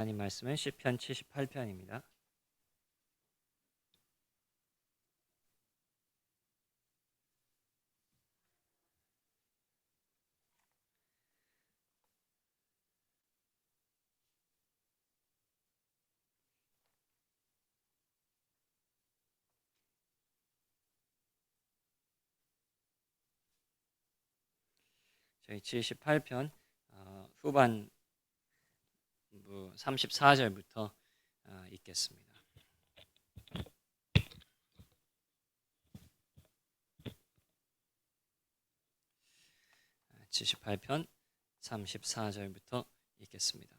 하나님 말씀은 시편 78편입니다. 저희 78편 후반부 34절부터 읽겠습니다. 78편 34절부터 읽겠습니다.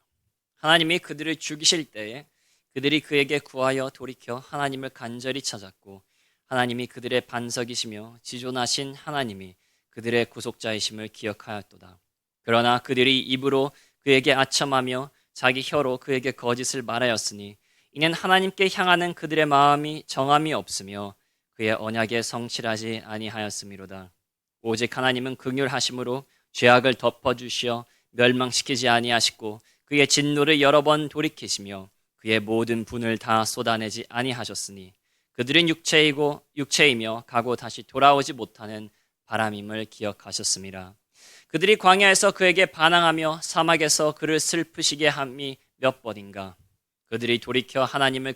하나님이 그들을 죽이실 때에 그들이 그에게 구하여 돌이켜 하나님을 간절히 찾았고 하나님이 그들의 반석이시며 지존하신 하나님이 그들의 구속자이심을 기억하였도다. 그러나 그들이 입으로 그에게 아첨하며 자기 혀로 그에게 거짓을 말하였으니 이는 하나님께 향하는 그들의 마음이 정함이 없으며 그의 언약에 성실하지 아니하였음이로다. 오직 하나님은 긍휼하심으로 죄악을 덮어주시어 멸망시키지 아니하시고 그의 진노를 여러 번 돌이키시며 그의 모든 분을 다 쏟아내지 아니하셨으니 그들은 육체이며 가고 다시 돌아오지 못하는 바람임을 기억하셨습니다. 그들이 광야에서 그에게 반항하며 사막에서 그를 슬프시게 함이 몇 번인가. 그들이 돌이켜 하나님을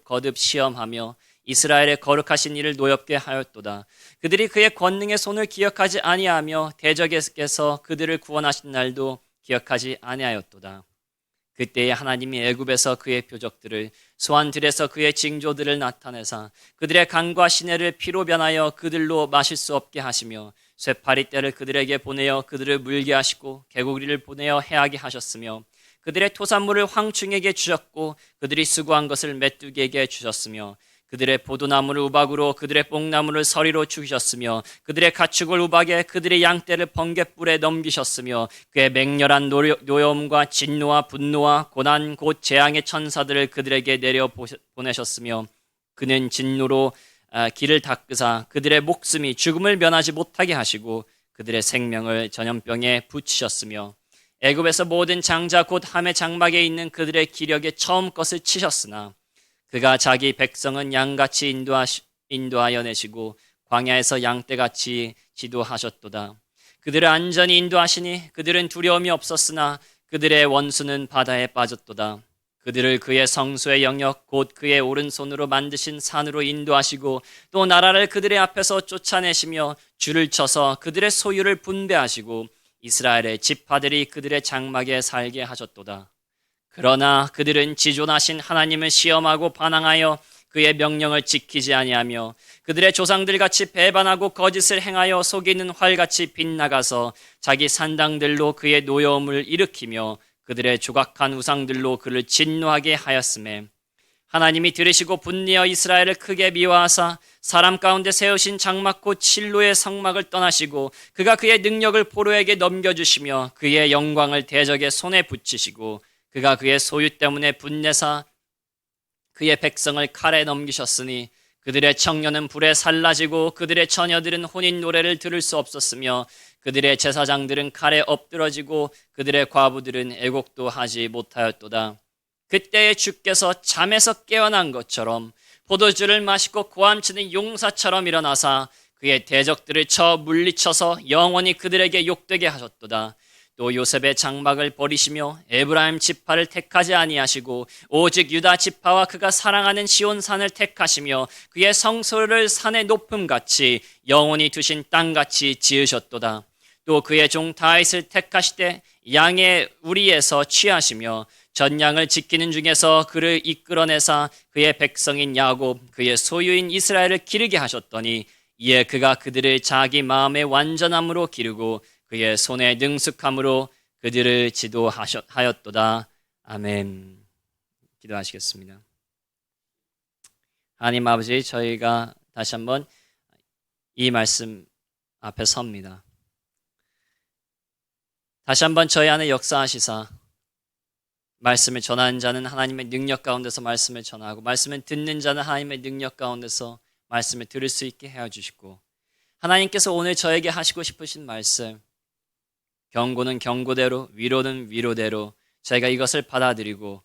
거듭 시험하며 이스라엘의 거룩하신 이를 노엽게 하였도다. 그들이 그의 권능의 손을 기억하지 아니하며 대적에게서 그들을 구원하신 날도 기억하지 아니하였도다. 그때에 하나님이 애굽에서 그의 표적들을 소환들에서 그의 징조들을 나타내사 그들의 강과 시내를 피로 변하여 그들로 마실 수 없게 하시며 쇠파리 떼를 그들에게 보내어 그들을 물게 하시고 개구리를 보내어 해하게 하셨으며 그들의 토산물을 황충에게 주셨고 그들이 수고한 것을 메뚜기에게 주셨으며 그들의 포도나무를 우박으로 그들의 뽕나무를 서리로 죽이셨으며 그들의 가축을 우박에 그들의 양떼를 번갯불에 넘기셨으며 그의 맹렬한 노여움과 진노와 분노와 고난 곧 재앙의 천사들을 그들에게 내려 보내셨으며 그는 진노로 길을 닦으사 그들의 목숨이 죽음을 면하지 못하게 하시고 그들의 생명을 전염병에 붙이셨으며 애굽에서 모든 장자 곧 함의 장막에 있는 그들의 기력에 처음 것을 치셨으나 그가 자기 백성은 양같이 인도하여 내시고 광야에서 양떼같이 지도하셨도다. 그들을 안전히 인도하시니 그들은 두려움이 없었으나 그들의 원수는 바다에 빠졌도다. 그들을 그의 성소의 영역 곧 그의 오른손으로 만드신 산으로 인도하시고 또 나라를 그들의 앞에서 쫓아내시며 줄을 쳐서 그들의 소유를 분배하시고 이스라엘의 지파들이 그들의 장막에 살게 하셨도다. 그러나 그들은 지존하신 하나님을 시험하고 반항하여 그의 명령을 지키지 아니하며 그들의 조상들같이 배반하고 거짓을 행하여 속이는 활같이 빗나가서 자기 산당들로 그의 노여움을 일으키며 그들의 조각한 우상들로 그를 진노하게 하였으매 하나님이 들으시고 분내어 이스라엘을 크게 미워하사 사람 가운데 세우신 장막 곧 실로의 성막을 떠나시고 그가 그의 능력을 포로에게 넘겨주시며 그의 영광을 대적의 손에 붙이시고 그가 그의 소유 때문에 분내사 그의 백성을 칼에 넘기셨으니 그들의 청년은 불에 살라지고 그들의 처녀들은 혼인 노래를 들을 수 없었으며 그들의 제사장들은 칼에 엎드러지고 그들의 과부들은 애곡도 하지 못하였도다. 그때에 주께서 잠에서 깨어난 것처럼 포도주를 마시고 고함치는 용사처럼 일어나사 그의 대적들을 쳐 물리쳐서 영원히 그들에게 욕되게 하셨도다. 또 요셉의 장막을 버리시며 에브라임 지파를 택하지 아니하시고 오직 유다 지파와 그가 사랑하는 시온산을 택하시며 그의 성소를 산의 높음같이 영원히 두신 땅같이 지으셨도다. 또 그의 종 다윗을 택하시되 양의 우리에서 취하시며 전양을 지키는 중에서 그를 이끌어내사 그의 백성인 야곱 그의 소유인 이스라엘을 기르게 하셨더니 이에 그가 그들을 자기 마음의 완전함으로 기르고 그의 손에 능숙함으로 그들을 지도하였도다. 아멘. 기도하시겠습니다. 하나님 아버지, 저희가 다시 한번 이 말씀 앞에 섭니다. 다시 한번 저희 안에 역사하시사 말씀을 전하는 자는 하나님의 능력 가운데서 말씀을 전하고 말씀을 듣는 자는 하나님의 능력 가운데서 말씀을 들을 수 있게 해주시고 하나님께서 오늘 저에게 하시고 싶으신 말씀 경고는 경고대로 위로는 위로대로 저희가 이것을 받아들이고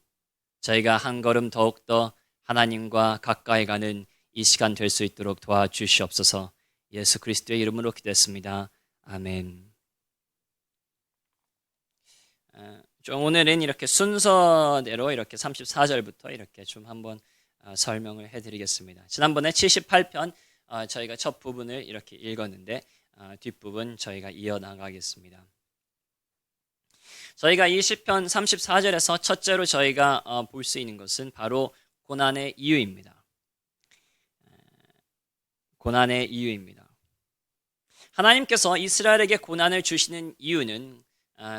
저희가 한 걸음 더욱더 하나님과 가까이 가는 이 시간 될 수 있도록 도와주시옵소서. 예수 그리스도의 이름으로 기도했습니다. 아멘. 좀 오늘은 이렇게 순서대로 이렇게 34절부터 이렇게 좀 한번 설명을 해드리겠습니다. 지난번에 78편 저희가 첫 부분을 이렇게 읽었는데 뒷부분 저희가 이어나가겠습니다. 저희가 이 시편 34절에서 첫째로 저희가 볼 수 있는 것은 바로 고난의 이유입니다. 고난의 이유입니다. 하나님께서 이스라엘에게 고난을 주시는 이유는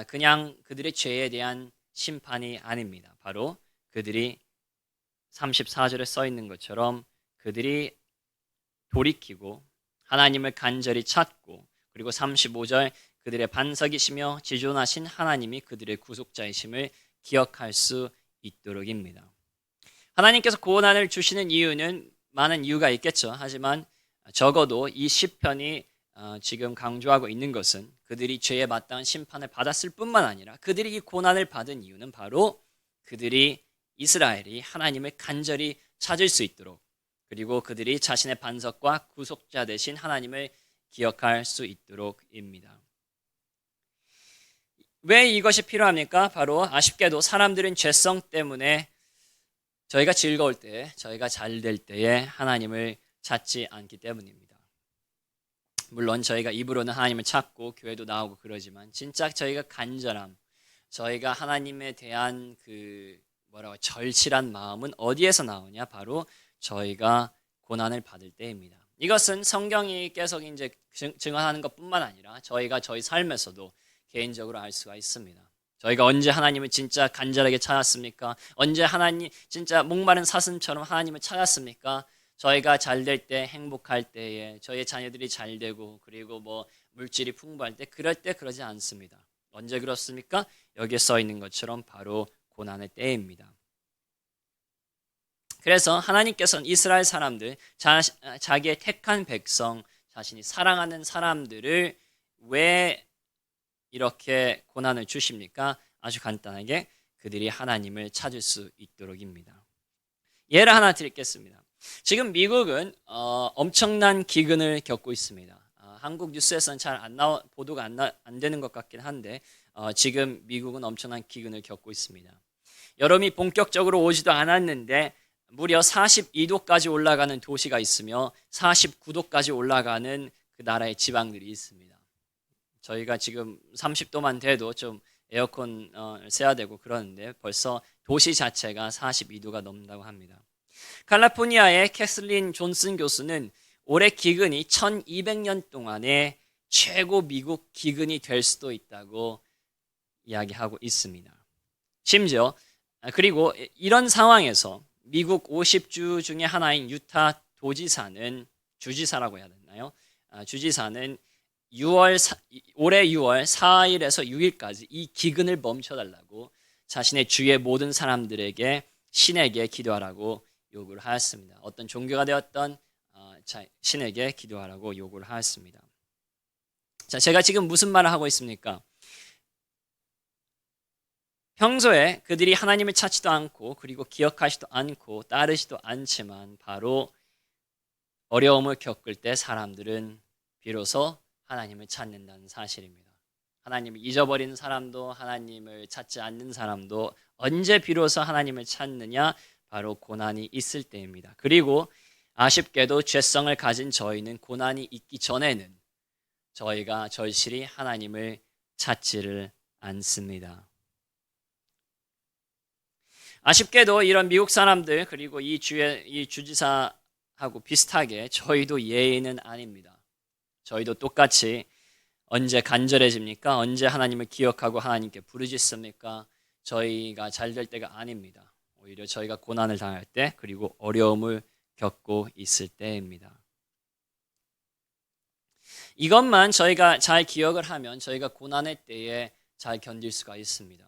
그냥 그들의 죄에 대한 심판이 아닙니다. 바로 그들이 34절에 써 있는 것처럼 그들이 돌이키고 하나님을 간절히 찾고, 그리고 35절 그들의 반석이시며 지존하신 하나님이 그들의 구속자이심을 기억할 수 있도록입니다. 하나님께서 고난을 주시는 이유는 많은 이유가 있겠죠. 하지만 적어도 이 시편이 지금 강조하고 있는 것은 그들이 죄에 마땅한 심판을 받았을 뿐만 아니라 그들이 이 고난을 받은 이유는 바로 그들이 이스라엘이 하나님을 간절히 찾을 수 있도록, 그리고 그들이 자신의 반석과 구속자 되신 하나님을 기억할 수 있도록입니다. 왜 이것이 필요합니까? 바로 아쉽게도 사람들은 죄성 때문에 저희가 즐거울 때, 저희가 잘 될 때에 하나님을 찾지 않기 때문입니다. 물론 저희가 입으로는 하나님을 찾고 교회도 나오고 그러지만 진짜 저희가 간절함, 저희가 하나님에 대한 절실한 마음은 어디에서 나오냐? 바로 저희가 고난을 받을 때입니다. 이것은 성경이 계속 이제 증언하는 것뿐만 아니라 저희가 저희 삶에서도 개인적으로 알 수가 있습니다. 저희가 언제 하나님을 진짜 간절하게 찾았습니까? 언제 하나님 진짜 목마른 사슴처럼 하나님을 찾았습니까? 저희가 잘 될 때, 행복할 때에, 저희 자녀들이 잘 되고, 그리고 물질이 풍부할 때, 그럴 때 그러지 않습니다. 언제 그렇습니까? 여기에 써 있는 것처럼 바로 고난의 때입니다. 그래서 하나님께서는 이스라엘 사람들, 자기의 택한 백성, 자신이 사랑하는 사람들을 왜 이렇게 고난을 주십니까? 아주 간단하게 그들이 하나님을 찾을 수 있도록입니다. 예를 하나 드리겠습니다. 지금 미국은 엄청난 기근을 겪고 있습니다. 한국 뉴스에서는 잘 보도가 안 되는 것 같긴 한데 지금 미국은 엄청난 기근을 겪고 있습니다. 여름이 본격적으로 오지도 않았는데 무려 42도까지 올라가는 도시가 있으며 49도까지 올라가는 그 나라의 지방들이 있습니다. 저희가 지금 30도만 돼도 좀 에어컨 써야 되고 그러는데 벌써 도시 자체가 42도가 넘는다고 합니다. 캘리포니아의 캐슬린 존슨 교수는 올해 기근이 1200년 동안의 최고 미국 기근이 될 수도 있다고 이야기하고 있습니다. 심지어 그리고 이런 상황에서 미국 50주 중에 하나인 유타 도지사는, 주지사라고 해야 되나요? 주지사는 올해 6월 4일에서 6일까지 이 기근을 멈춰달라고 자신의 주의 모든 사람들에게, 신에게 기도하라고 요구를 하였습니다. 어떤 종교가 되었던 신에게 기도하라고 요구를 하였습니다. 자, 제가 지금 무슨 말을 하고 있습니까? 평소에 그들이 하나님을 찾지도 않고 그리고 기억하지도 않고 따르지도 않지만 바로 어려움을 겪을 때 사람들은 비로소 하나님을 찾는다는 사실입니다. 하나님을 잊어버린 사람도, 하나님을 찾지 않는 사람도 언제 비로소 하나님을 찾느냐? 바로 고난이 있을 때입니다. 그리고 아쉽게도 죄성을 가진 저희는 고난이 있기 전에는 저희가 절실히 하나님을 찾지를 않습니다. 아쉽게도 이런 미국 사람들, 그리고 이 주지사하고 비슷하게 저희도 예의는 아닙니다. 저희도 똑같이 언제 간절해집니까? 언제 하나님을 기억하고 하나님께 부르짖습니까? 저희가 잘 될 때가 아닙니다. 오히려 저희가 고난을 당할 때, 그리고 어려움을 겪고 있을 때입니다. 이것만 저희가 잘 기억을 하면 저희가 고난의 때에 잘 견딜 수가 있습니다.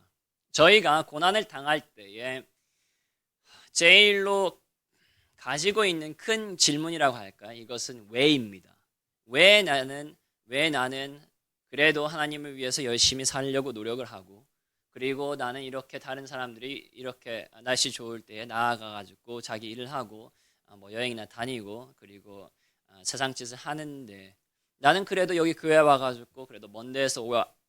저희가 고난을 당할 때에 제일로 가지고 있는 큰 질문이라고 할까? 이것은 왜입니다. 왜 나는 그래도 하나님을 위해서 열심히 살려고 노력을 하고, 그리고 나는 이렇게 다른 사람들이 이렇게 날씨 좋을 때에 나아가가지고 자기 일을 하고 뭐 여행이나 다니고 그리고 세상 짓을 하는데 나는 그래도 여기 교회 와가지고 그래도 먼 데에서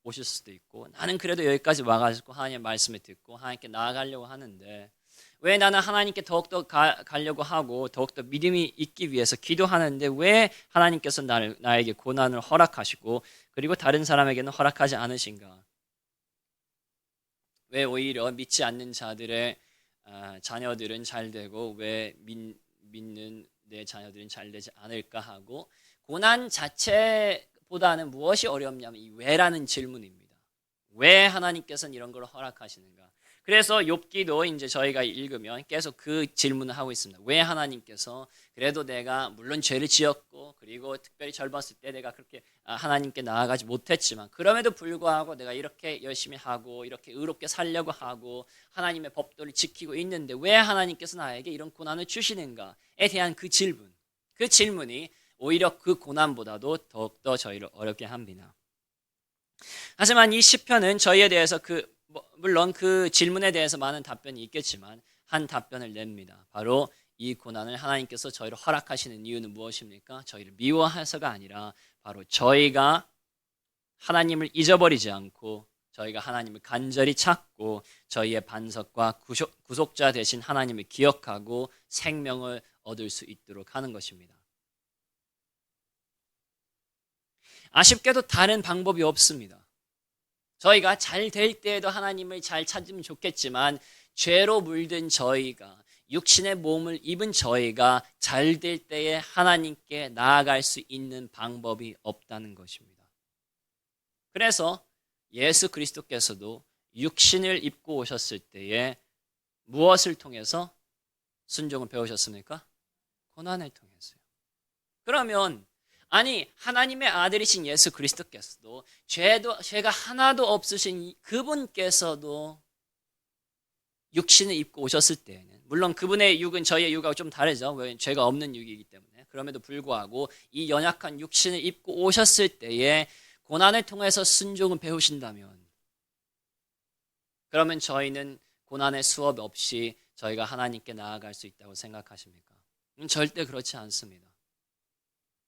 오실 수도 있고 나는 그래도 여기까지 와가지고 하나님의 말씀을 듣고 하나님께 나아가려고 하는데 왜 나는 하나님께 더욱더 가려고 하고 더욱더 믿음이 있기 위해서 기도하는데 왜 하나님께서 나에게 고난을 허락하시고 그리고 다른 사람에게는 허락하지 않으신가? 왜 오히려 믿지 않는 자들의 자녀들은 잘 되고 왜 믿는 내 자녀들은 잘 되지 않을까 하고 고난 자체보다는 무엇이 어렵냐면 이 왜라는 질문입니다. 왜 하나님께서는 이런 걸 허락하시는가? 그래서 욥기도 이제 저희가 읽으면 계속 그 질문을 하고 있습니다. 왜 하나님께서 그래도 내가 물론 죄를 지었고 그리고 특별히 젊었을 때 내가 그렇게 하나님께 나아가지 못했지만 그럼에도 불구하고 내가 이렇게 열심히 하고 이렇게 의롭게 살려고 하고 하나님의 법도를 지키고 있는데 왜 하나님께서 나에게 이런 고난을 주시는가에 대한 그 질문이 오히려 그 고난보다도 더욱더 저희를 어렵게 합니다. 하지만 이 시편은 저희에 대해서 물론 그 질문에 대해서 많은 답변이 있겠지만 한 답변을 냅니다. 바로 이 고난을 하나님께서 저희를 허락하시는 이유는 무엇입니까? 저희를 미워해서가 아니라 바로 저희가 하나님을 잊어버리지 않고 저희가 하나님을 간절히 찾고 저희의 반석과 구속자 되신 하나님을 기억하고 생명을 얻을 수 있도록 하는 것입니다. 아쉽게도 다른 방법이 없습니다. 저희가 잘 될 때에도 하나님을 잘 찾으면 좋겠지만 죄로 물든 저희가 육신의 몸을 입은 저희가 잘 될 때에 하나님께 나아갈 수 있는 방법이 없다는 것입니다. 그래서 예수 그리스도께서도 육신을 입고 오셨을 때에 무엇을 통해서 순종을 배우셨습니까? 고난을 통해서요. 그러면 아니 하나님의 아들이신 예수 그리스도께서도 죄가 하나도 없으신 그분께서도 육신을 입고 오셨을 때에는 물론 그분의 육은 저희의 육하고 좀 다르죠. 왜? 죄가 없는 육이기 때문에. 그럼에도 불구하고 이 연약한 육신을 입고 오셨을 때에 고난을 통해서 순종을 배우신다면 그러면 저희는 고난의 수업 없이 저희가 하나님께 나아갈 수 있다고 생각하십니까? 절대 그렇지 않습니다.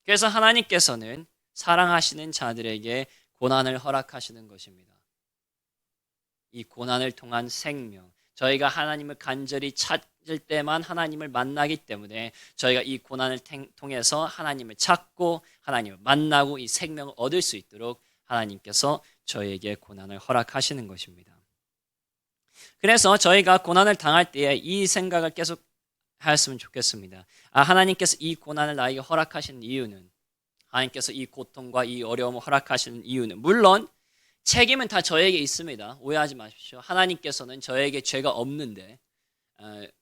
그래서 하나님께서는 사랑하시는 자들에게 고난을 허락하시는 것입니다. 이 고난을 통한 생명, 저희가 하나님을 간절히 찾을 때만 하나님을 만나기 때문에 저희가 이 고난을 통해서 하나님을 찾고 하나님을 만나고 이 생명을 얻을 수 있도록 하나님께서 저희에게 고난을 허락하시는 것입니다. 그래서 저희가 고난을 당할 때에 이 생각을 계속 하였으면 좋겠습니다. 하나님께서 이 고난을 나에게 허락하시는 이유는 하나님께서 이 고통과 이 어려움을 허락하시는 이유는 물론 책임은 다 저에게 있습니다. 오해하지 마십시오. 하나님께서는 저에게 죄가 없는데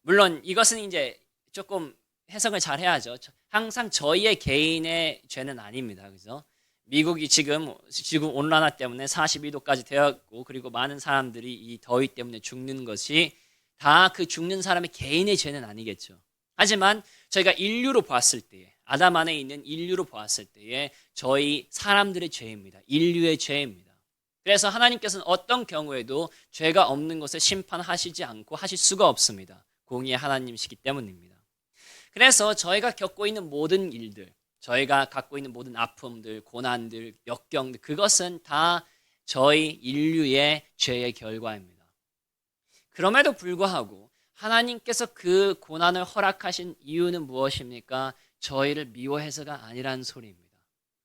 물론 이것은 이제 조금 해석을 잘 해야죠. 항상 저희의 개인의 죄는 아닙니다. 그죠? 미국이 지금 온난화 때문에 42도까지 되었고 그리고 많은 사람들이 이 더위 때문에 죽는 것이 다 그 죽는 사람의 개인의 죄는 아니겠죠. 하지만 저희가 인류로 보았을 때에 아담 안에 있는 인류로 보았을 때에 저희 사람들의 죄입니다. 인류의 죄입니다. 그래서 하나님께서는 어떤 경우에도 죄가 없는 것을 심판하시지 않고 하실 수가 없습니다. 공의의 하나님이시기 때문입니다. 그래서 저희가 겪고 있는 모든 일들, 저희가 갖고 있는 모든 아픔들, 고난들, 역경들 그것은 다 저희 인류의 죄의 결과입니다. 그럼에도 불구하고 하나님께서 그 고난을 허락하신 이유는 무엇입니까? 저희를 미워해서가 아니라는 소리입니다.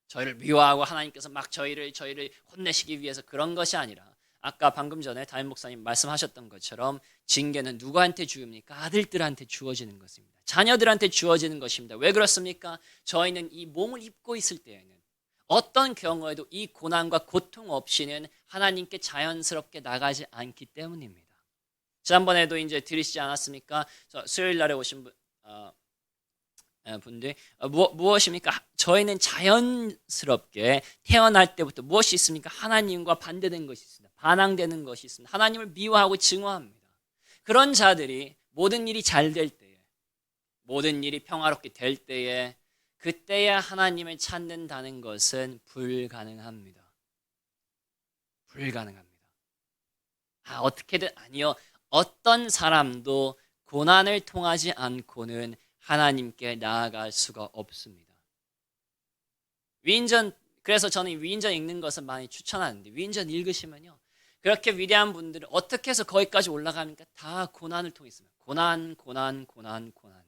저희를 미워하고 하나님께서 막 저희를 혼내시기 위해서 그런 것이 아니라 아까 방금 전에 담임 목사님 말씀하셨던 것처럼 징계는 누구한테 주입니까? 아들들한테 주어지는 것입니다. 자녀들한테 주어지는 것입니다. 왜 그렇습니까? 저희는 이 몸을 입고 있을 때에는 어떤 경우에도 이 고난과 고통 없이는 하나님께 자연스럽게 나가지 않기 때문입니다. 지난번에도 이제 들으시지 않았습니까? 수요일 날에 오신 분들 무엇입니까? 저희는 자연스럽게 태어날 때부터 무엇이 있습니까? 하나님과 반대되는 것이 있습니다. 반항되는 것이 있습니다. 하나님을 미워하고 증오합니다. 그런 자들이 모든 일이 잘 될 때에 모든 일이 평화롭게 될 때에 그때야 하나님을 찾는다는 것은 불가능합니다. 불가능합니다. 어떻게든 아니요. 어떤 사람도 고난을 통하지 않고는 하나님께 나아갈 수가 없습니다. 위인전, 그래서 저는 위인전 읽는 것을 많이 추천하는데, 위인전 읽으시면요, 그렇게 위대한 분들은 어떻게 해서 거기까지 올라가니까 다 고난을 통했습니다. 고난입니다.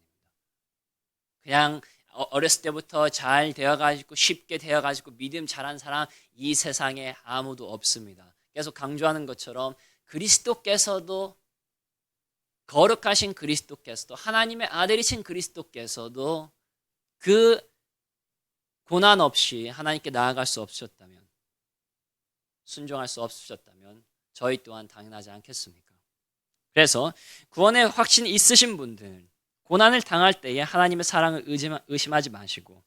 그냥 어렸을 때부터 잘 되어가지고 쉽게 되어가지고 믿음 잘한 사람 이 세상에 아무도 없습니다. 계속 강조하는 것처럼 그리스도께서도, 거룩하신 그리스도께서도, 하나님의 아들이신 그리스도께서도 그 고난 없이 하나님께 나아갈 수 없으셨다면, 순종할 수 없으셨다면 저희 또한 당연하지 않겠습니까? 그래서 구원의 확신이 있으신 분들은 고난을 당할 때에 하나님의 사랑을 의심하지 마시고,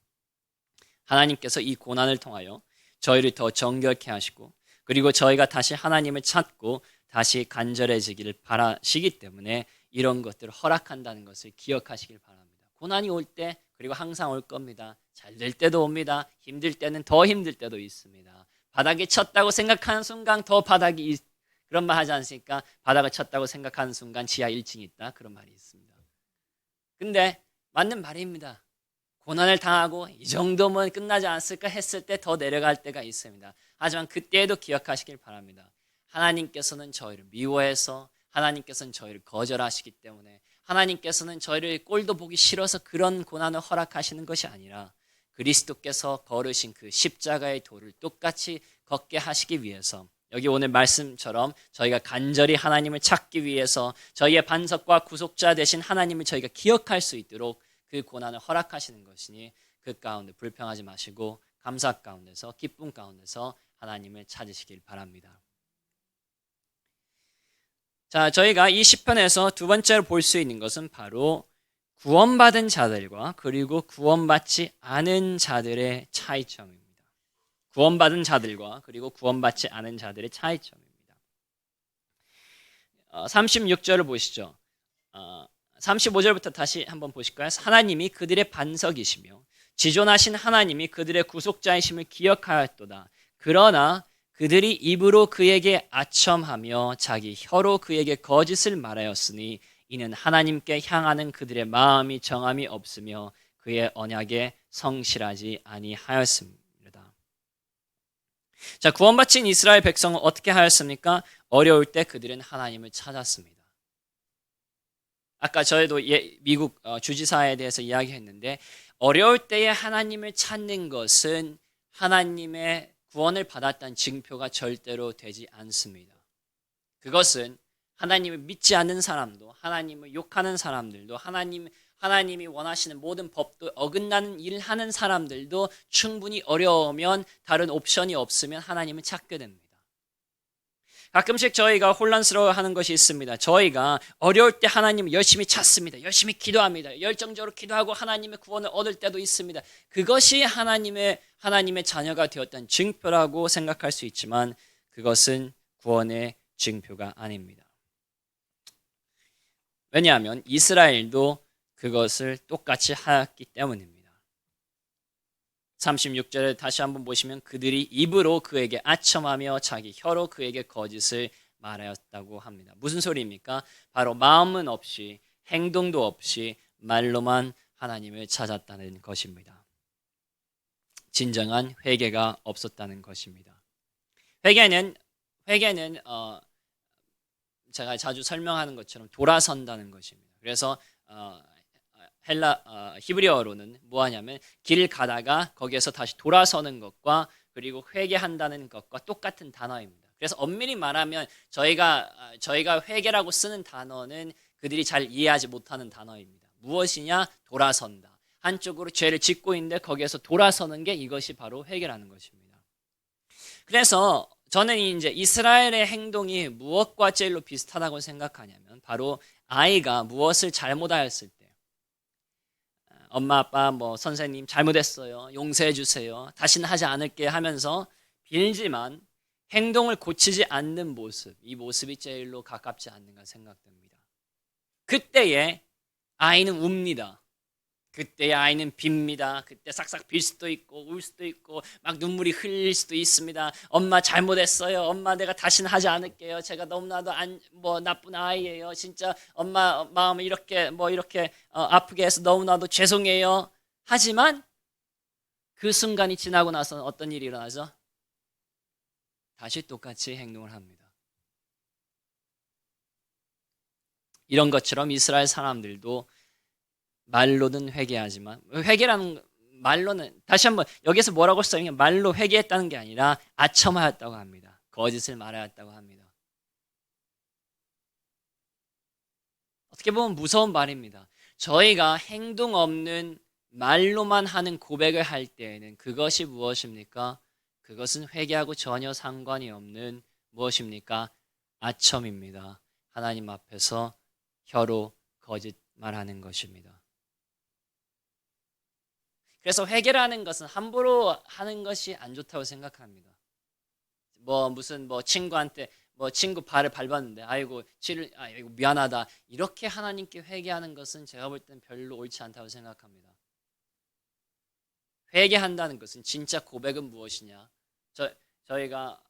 하나님께서 이 고난을 통하여 저희를 더 정결케 하시고, 그리고 저희가 다시 하나님을 찾고 다시 간절해지기를 바라시기 때문에 이런 것들을 허락한다는 것을 기억하시길 바랍니다. 고난이 올 때, 그리고 항상 올 겁니다. 잘 될 때도 옵니다. 힘들 때는 더 힘들 때도 있습니다. 바닥에 쳤다고 생각하는 순간 더 바닥이, 그런 말 하지 않습니까? 바닥을 쳤다고 생각하는 순간 지하 1층이 있다, 그런 말이 있습니다. 근데 맞는 말입니다. 고난을 당하고 이 정도면 끝나지 않았을까 했을 때 더 내려갈 때가 있습니다. 하지만 그때에도 기억하시길 바랍니다. 하나님께서는 저희를 미워해서, 하나님께서는 저희를 거절하시기 때문에, 하나님께서는 저희를 꼴도 보기 싫어서 그런 고난을 허락하시는 것이 아니라 그리스도께서 걸으신 그 십자가의 도를 똑같이 걷게 하시기 위해서, 여기 오늘 말씀처럼 저희가 간절히 하나님을 찾기 위해서 저희의 반석과 구속자 되신 하나님을 저희가 기억할 수 있도록 그 고난을 허락하시는 것이니, 그 가운데 불평하지 마시고 감사 가운데서, 기쁨 가운데서 하나님을 찾으시길 바랍니다. 자, 저희가 이 시편에서 두 번째로 볼 수 있는 것은 바로 구원받은 자들과 그리고 구원받지 않은 자들의 차이점입니다. 구원받은 자들과 그리고 구원받지 않은 자들의 차이점입니다. 36절을 보시죠. 35절부터 다시 한번 보실까요? 하나님이 그들의 반석이시며 지존하신 하나님이 그들의 구속자이심을 기억하였도다. 그러나 그들이 입으로 그에게 아첨하며 자기 혀로 그에게 거짓을 말하였으니 이는 하나님께 향하는 그들의 마음이 정함이 없으며 그의 언약에 성실하지 아니하였습니다. 자, 구원받힌 이스라엘 백성은 어떻게 하였습니까? 어려울 때 그들은 하나님을 찾았습니다. 아까 저희도 미국 주지사에 대해서 이야기했는데, 어려울 때에 하나님을 찾는 것은 하나님의 구원을 받았다는 증표가 절대로 되지 않습니다. 그것은 하나님을 믿지 않는 사람도, 하나님을 욕하는 사람들도, 하나님이 원하시는 모든 법도 어긋나는 일을 하는 사람들도 충분히 어려우면, 다른 옵션이 없으면 하나님을 찾게 됩니다. 가끔씩 저희가 혼란스러워하는 것이 있습니다. 저희가 어려울 때 하나님을 열심히 찾습니다. 열심히 기도합니다. 열정적으로 기도하고 하나님의 구원을 얻을 때도 있습니다. 그것이 하나님의 자녀가 되었다는 증표라고 생각할 수 있지만 그것은 구원의 증표가 아닙니다. 왜냐하면 이스라엘도 그것을 똑같이 하였기 때문입니다. 36절에 다시 한번 보시면 그들이 입으로 그에게 아첨하며 자기 혀로 그에게 거짓을 말하였다고 합니다. 무슨 소리입니까? 바로 마음은 없이, 행동도 없이 말로만 하나님을 찾았다는 것입니다. 진정한 회개가 없었다는 것입니다. 회개는 제가 자주 설명하는 것처럼 돌아선다는 것입니다. 그래서 히브리어로는 뭐하냐면 길 가다가 거기에서 다시 돌아서는 것과 그리고 회개한다는 것과 똑같은 단어입니다. 그래서 엄밀히 말하면 저희가 회개라고 쓰는 단어는 그들이 잘 이해하지 못하는 단어입니다. 무엇이냐? 돌아선다. 한쪽으로 죄를 짓고 있는데 거기에서 돌아서는 게, 이것이 바로 회개라는 것입니다. 그래서 저는 이제 이스라엘의 행동이 무엇과 제일로 비슷하다고 생각하냐면, 바로 아이가 무엇을 잘못하였을 때, 엄마 아빠 선생님 잘못했어요, 용서해 주세요, 다시는 하지 않을게 하면서 빌지만 행동을 고치지 않는 모습, 이 모습이 제일로 가깝지 않는가 생각됩니다. 그때에 아이는 웁니다. 그때의 아이는 빕니다. 그때 싹싹 빌 수도 있고 울 수도 있고 막 눈물이 흘릴 수도 있습니다. 엄마 잘못했어요. 엄마 내가 다시는 하지 않을게요. 제가 너무나도 나쁜 아이예요. 진짜 엄마 마음을 이렇게 아프게 해서 너무나도 죄송해요. 하지만 그 순간이 지나고 나서는 어떤 일이 일어나죠? 다시 똑같이 행동을 합니다. 이런 것처럼 이스라엘 사람들도 말로는 회개하지만, 회개라는 말로는 다시 한번 여기서 뭐라고 써있냐면 말로 회개했다는 게 아니라 아첨하였다고 합니다. 거짓을 말하였다고 합니다. 어떻게 보면 무서운 말입니다. 저희가 행동 없는 말로만 하는 고백을 할 때에는 그것이 무엇입니까? 그것은 회개하고 전혀 상관이 없는 무엇입니까? 아첨입니다. 하나님 앞에서 혀로 거짓말하는 것입니다. 그래서 회개라는 것은 함부로 하는 것이 안 좋다고 생각합니다. 무슨 친구한테 친구 발을 밟았는데 아이고 미안하다 이렇게 하나님께 회개하는 것은 제가 볼 때는 별로 옳지 않다고 생각합니다. 회개한다는 것은 진짜 고백은 무엇이냐? 저희가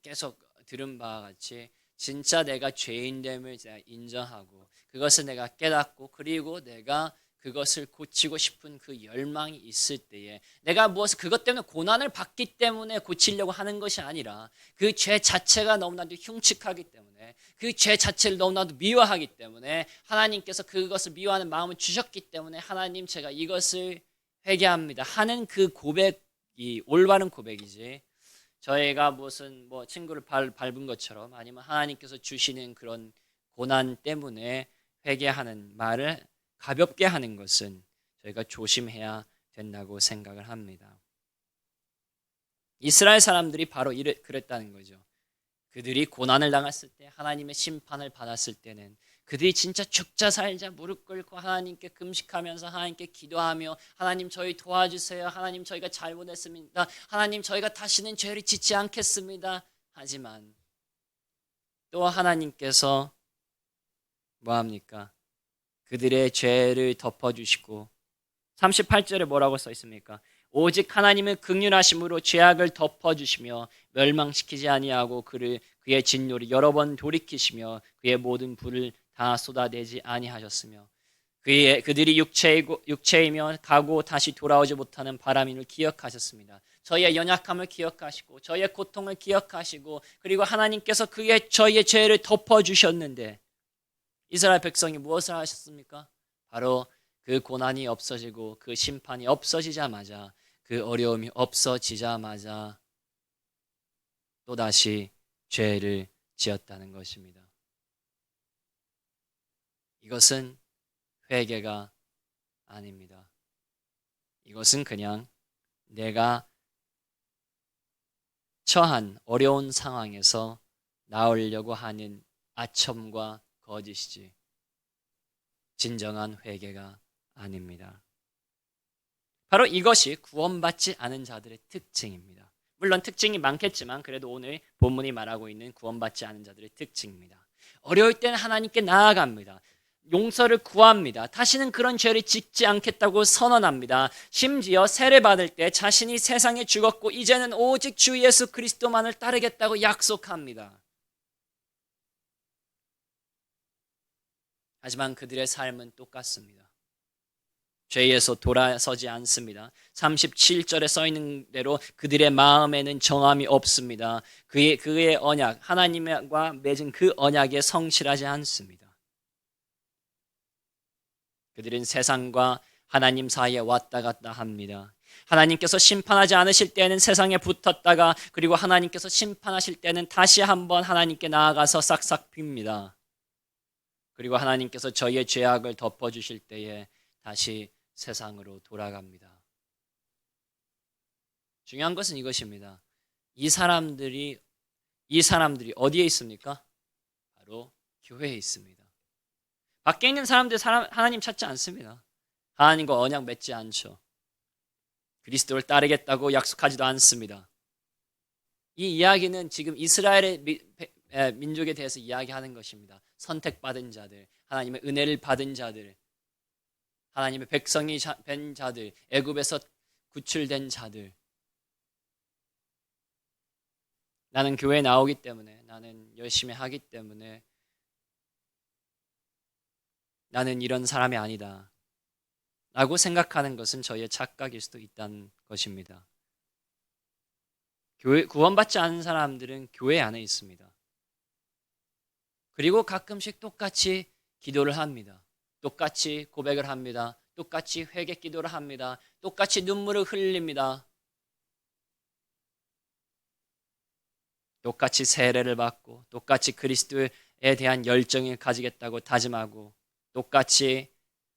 계속 들은 바와 같이 진짜 내가 죄인됨을 제가 인정하고 그것을 내가 깨닫고 그리고 내가 그것을 고치고 싶은 그 열망이 있을 때에 내가 그것 때문에 고난을 받기 때문에 고치려고 하는 것이 아니라 그 죄 자체가 너무나도 흉측하기 때문에 그 죄 자체를 너무나도 미워하기 때문에 하나님께서 그것을 미워하는 마음을 주셨기 때문에 하나님 제가 이것을 회개합니다 하는 그 고백이 올바른 고백이지 저희가 친구를 밟은 것처럼 아니면 하나님께서 주시는 그런 고난 때문에 회개하는 말을 가볍게 하는 것은 저희가 조심해야 된다고 생각을 합니다. 이스라엘 사람들이 바로 그랬다는 거죠. 그들이 고난을 당했을 때 하나님의 심판을 받았을 때는 그들이 진짜 죽자 살자 무릎 꿇고 하나님께 금식하면서 하나님께 기도하며 하나님 저희 도와주세요. 하나님 저희가 잘못했습니다. 하나님 저희가 다시는 죄를 짓지 않겠습니다. 하지만 또 하나님께서 뭐합니까? 그들의 죄를 덮어주시고 38절에 뭐라고 써 있습니까? 오직 하나님은 긍휼하심으로 죄악을 덮어주시며 멸망시키지 아니하고 그의 진노를 여러 번 돌이키시며 그의 모든 불을 다 쏟아내지 아니하셨으며 그들이 육체이며 가고 다시 돌아오지 못하는 바람인을 기억하셨습니다. 저희의 연약함을 기억하시고 저희의 고통을 기억하시고 그리고 하나님께서 저희의 죄를 덮어주셨는데 이스라엘 백성이 무엇을 하셨습니까? 바로 그 고난이 없어지고 그 심판이 없어지자마자 그 어려움이 없어지자마자 또다시 죄를 지었다는 것입니다. 이것은 회개가 아닙니다. 이것은 그냥 내가 처한 어려운 상황에서 나오려고 하는 아첨과 거짓이지 진정한 회개가 아닙니다. 바로 이것이 구원받지 않은 자들의 특징입니다. 물론 특징이 많겠지만 그래도 오늘 본문이 말하고 있는 구원받지 않은 자들의 특징입니다. 어려울 때는 하나님께 나아갑니다. 용서를 구합니다. 다시는 그런 죄를 짓지 않겠다고 선언합니다. 심지어 세례받을 때 자신이 세상에 죽었고 이제는 오직 주 예수 그리스도만을 따르겠다고 약속합니다. 하지만 그들의 삶은 똑같습니다. 죄에서 돌아서지 않습니다. 37절에 써 있는 대로 그들의 마음에는 정함이 없습니다. 그의 언약, 하나님과 맺은 그 언약에 성실하지 않습니다. 그들은 세상과 하나님 사이에 왔다 갔다 합니다. 하나님께서 심판하지 않으실 때는 세상에 붙었다가 그리고 하나님께서 심판하실 때는 다시 한번 하나님께 나아가서 싹싹 빕니다. 그리고 하나님께서 저희의 죄악을 덮어주실 때에 다시 세상으로 돌아갑니다. 중요한 것은 이것입니다. 이 사람들이 어디에 있습니까? 바로 교회에 있습니다. 밖에 있는 사람들 하나님 찾지 않습니다. 하나님과 언약 맺지 않죠. 그리스도를 따르겠다고 약속하지도 않습니다. 이 이야기는 지금 이스라엘의 민족에 대해서 이야기하는 것입니다. 선택받은 자들, 하나님의 은혜를 받은 자들, 하나님의 백성이 된 자들, 애굽에서 구출된 자들. 나는 교회에 나오기 때문에, 나는 열심히 하기 때문에 나는 이런 사람이 아니다 라고 생각하는 것은 저희의 착각일 수도 있다는 것입니다. 구원받지 않은 사람들은 교회 안에 있습니다. 그리고 가끔씩 똑같이 기도를 합니다. 똑같이 고백을 합니다. 똑같이 회개 기도를 합니다. 똑같이 눈물을 흘립니다. 똑같이 세례를 받고 똑같이 그리스도에 대한 열정을 가지겠다고 다짐하고 똑같이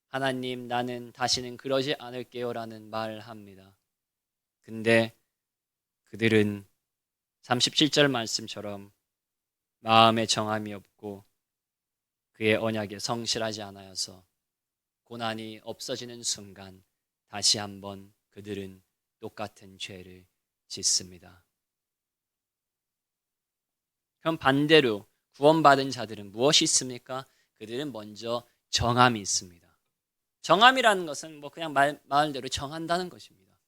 하나님 나는 다시는 그러지 않을게요 라는 말을 합니다. 근데 그들은 37절 말씀처럼 마음에 정함이 없고 그의 언약에 성실하지 않아서 고난이 없어지는 순간 다시 한번 그들은 똑같은 죄를 짓습니다. 그럼 반대로 구원받은 자들은 무엇이 있습니까? 그들은 먼저 정함이 있습니다. 정함이라는 것은 그냥 말대로 정한다는 것입니다.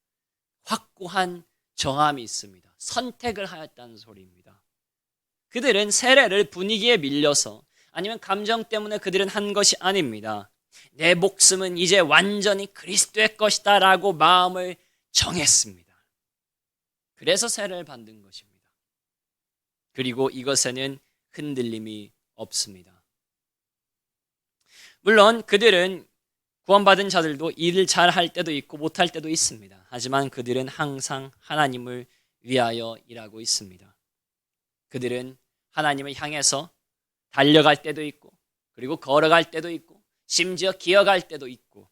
확고한 정함이 있습니다. 선택을 하였다는 소리입니다. 그들은 세례를 분위기에 밀려서 아니면 감정 때문에 그들은 한 것이 아닙니다. 내 목숨은 이제 완전히 그리스도의 것이다 라고 마음을 정했습니다. 그래서 세례를 받는 것입니다. 그리고 이것에는 흔들림이 없습니다. 물론 그들은 구원받은 자들도 일을 잘할 때도 있고 못할 때도 있습니다. 하지만 그들은 항상 하나님을 위하여 일하고 있습니다. 그들은 하나님을 향해서 달려갈 때도 있고 그리고 걸어갈 때도 있고 심지어 기어갈 때도 있고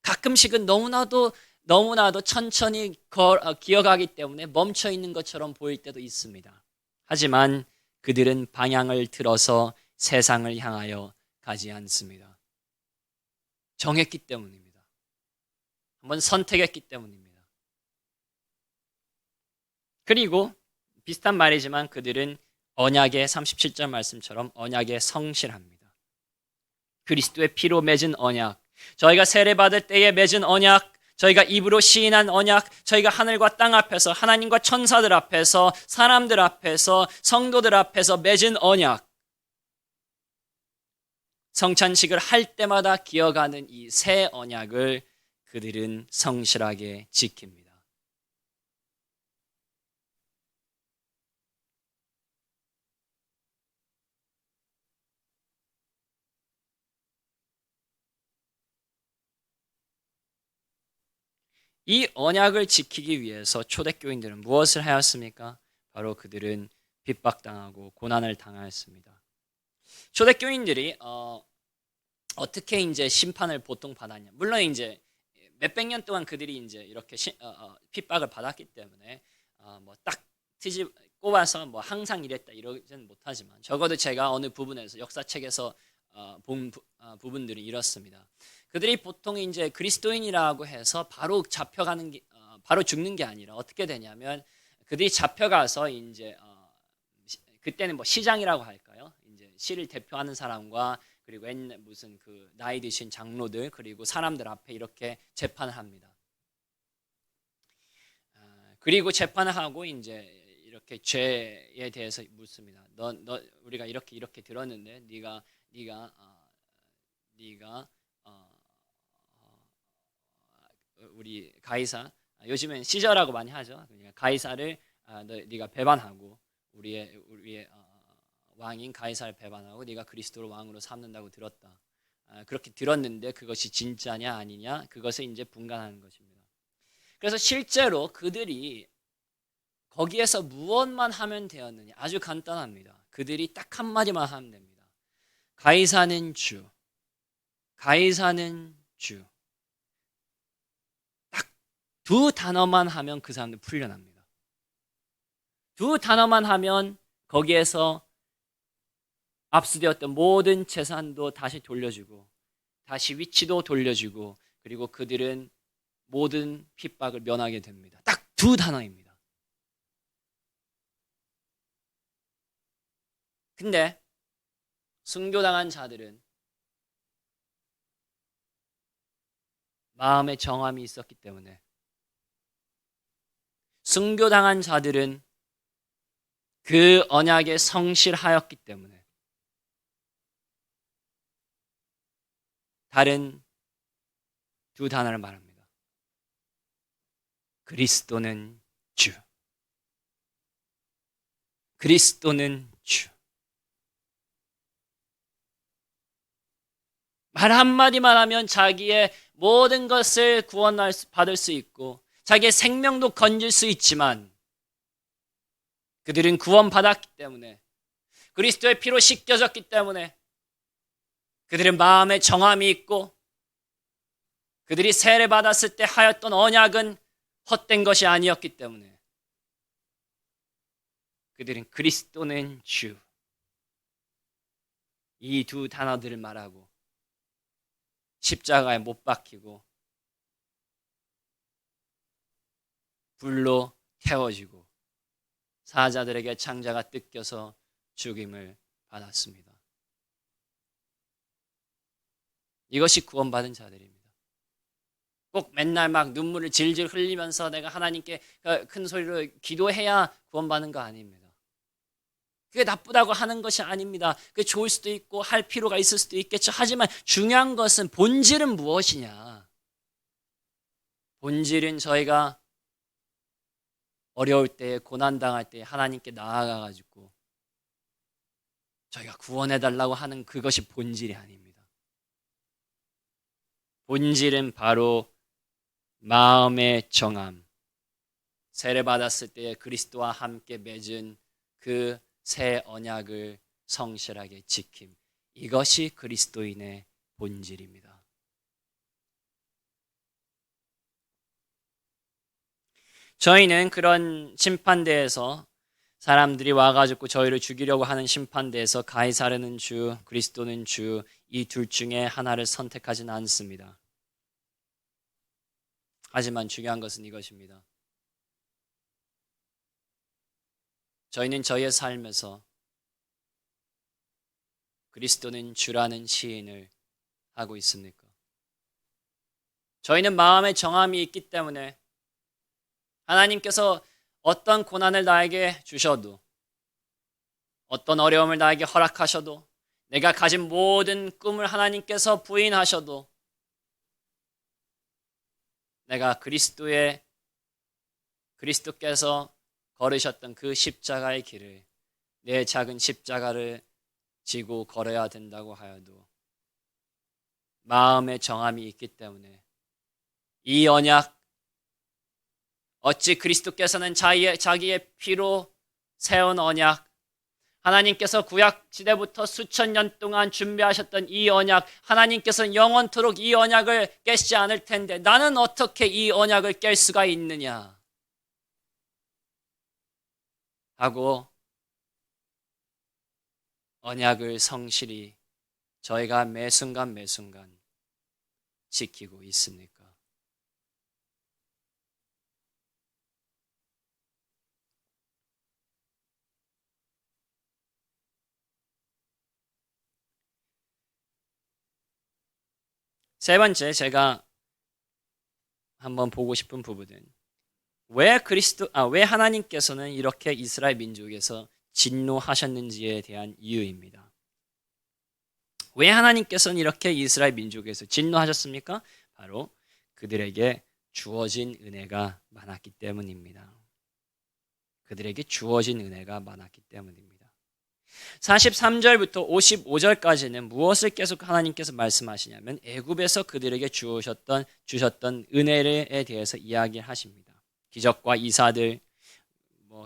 가끔씩은 너무나도 천천히 기어가기 때문에 멈춰 있는 것처럼 보일 때도 있습니다. 하지만 그들은 방향을 틀어서 세상을 향하여 가지 않습니다. 정했기 때문입니다. 한번 선택했기 때문입니다. 그리고 비슷한 말이지만 그들은 언약의 37절 말씀처럼 언약에 성실합니다. 그리스도의 피로 맺은 언약, 저희가 세례받을 때에 맺은 언약, 저희가 입으로 시인한 언약, 저희가 하늘과 땅 앞에서 하나님과 천사들 앞에서 사람들 앞에서 성도들 앞에서 맺은 언약, 성찬식을 할 때마다 기어가는 이 새 언약을 그들은 성실하게 지킵니다. 이 언약을 지키기 위해서 초대교인들은 무엇을 하였습니까? 바로 그들은 핍박당하고 고난을 당하였습니다. 초대교인들이 어떻게 이제 심판을 보통 받았냐? 물론 이제 몇백 년 동안 그들이 이제 이렇게 핍박을 받았기 때문에 딱 트집 꼽아서 항상 이랬다 이러지는 못하지만 적어도 제가 어느 부분에서 역사책에서 본 부분들이 이렇습니다. 그들이 보통 이제 그리스도인이라고 해서 바로 잡혀가는 게 바로 죽는 게 아니라 어떻게 되냐면 그들이 잡혀가서 이제 그때는 시장이라고 할까요? 이제 시를 대표하는 사람과 그리고 무슨 그 나이 드신 장로들 그리고 사람들 앞에 이렇게 재판을 합니다. 그리고 재판을 하고 이제 이렇게 죄에 대해서 묻습니다. 너 우리가 이렇게 들었는데 네가 우리 가이사 요즘엔 시저라고 많이 하죠. 그러니까 가이사를 네가 배반하고 우리의 왕인 가이사를 배반하고 네가 그리스도를 왕으로 삼는다고 들었다. 그렇게 들었는데 그것이 진짜냐 아니냐 그것을 이제 분간하는 것입니다. 그래서 실제로 그들이 거기에서 무엇만 하면 되었느냐 아주 간단합니다. 그들이 딱 한마디만 하면 됩니다. 가이사는 주. 가이사는 주. 딱 두 단어만 하면 그 사람들 풀려납니다. 두 단어만 하면 거기에서 압수되었던 모든 재산도 다시 돌려주고 다시 위치도 돌려주고 그리고 그들은 모든 핍박을 면하게 됩니다. 딱 두 단어입니다. 근데 순교당한 자들은 마음의 정함이 있었기 때문에, 순교당한 자들은 그 언약에 성실하였기 때문에, 다른 두 단어를 말합니다. 그리스도는 주. 그리스도는 주. 말 한마디만 하면 자기의 모든 것을 구원받을 수 있고 자기의 생명도 건질 수 있지만, 그들은 구원받았기 때문에, 그리스도의 피로 씻겨졌기 때문에, 그들은 마음에 정함이 있고 그들이 세례받았을 때 하였던 언약은 헛된 것이 아니었기 때문에 그들은 그리스도는 주, 이 두 단어들을 말하고 십자가에 못 박히고 불로 태워지고 사자들에게 창자가 뜯겨서 죽임을 받았습니다. 이것이 구원받은 자들입니다. 꼭 맨날 막 눈물을 질질 흘리면서 내가 하나님께 큰 소리로 기도해야 구원받는 거 아닙니다. 그게 나쁘다고 하는 것이 아닙니다. 그게 좋을 수도 있고 할 필요가 있을 수도 있겠죠. 하지만 중요한 것은 본질은 무엇이냐. 본질은 저희가 어려울 때, 고난당할 때 하나님께 나아가가지고 저희가 구원해달라고 하는 그것이 본질이 아닙니다. 본질은 바로 마음의 정함, 세례받았을 때 그리스도와 함께 맺은 그 새 언약을 성실하게 지킴, 이것이 그리스도인의 본질입니다. 저희는 그런 심판대에서, 사람들이 와가지고 저희를 죽이려고 하는 심판대에서 가이사르는 주, 그리스도는 주, 이 둘 중에 하나를 선택하지는 않습니다. 하지만 중요한 것은 이것입니다. 저희는 저희의 삶에서 그리스도는 주라는 시인을 하고 있습니까? 저희는 마음의 정함이 있기 때문에 하나님께서 어떤 고난을 나에게 주셔도, 어떤 어려움을 나에게 허락하셔도, 내가 가진 모든 꿈을 하나님께서 부인하셔도 내가 그리스도께서 걸으셨던 그 십자가의 길을, 내 작은 십자가를 지고 걸어야 된다고 하여도 마음의 정함이 있기 때문에 이 언약, 어찌 그리스도께서는 자기의 피로 세운 언약, 하나님께서 구약 시대부터 수천 년 동안 준비하셨던 이 언약, 하나님께서는 영원토록 이 언약을 깨시지 않을 텐데 나는 어떻게 이 언약을 깰 수가 있느냐 하고 언약을 성실히 저희가 매 순간 지키고 있습니까? 세 번째, 제가 한번 보고 싶은 부분은 왜 하나님께서는 이렇게 이스라엘 민족에서 진노하셨는지에 대한 이유입니다. 왜 하나님께서는 이렇게 이스라엘 민족에서 진노하셨습니까? 바로 그들에게 주어진 은혜가 많았기 때문입니다. 그들에게 주어진 은혜가 많았기 때문입니다. 43절부터 55절까지는 무엇을 계속 하나님께서 말씀하시냐면 애굽에서 그들에게 주셨던 은혜에 대해서 이야기하십니다. 기적과 이사들,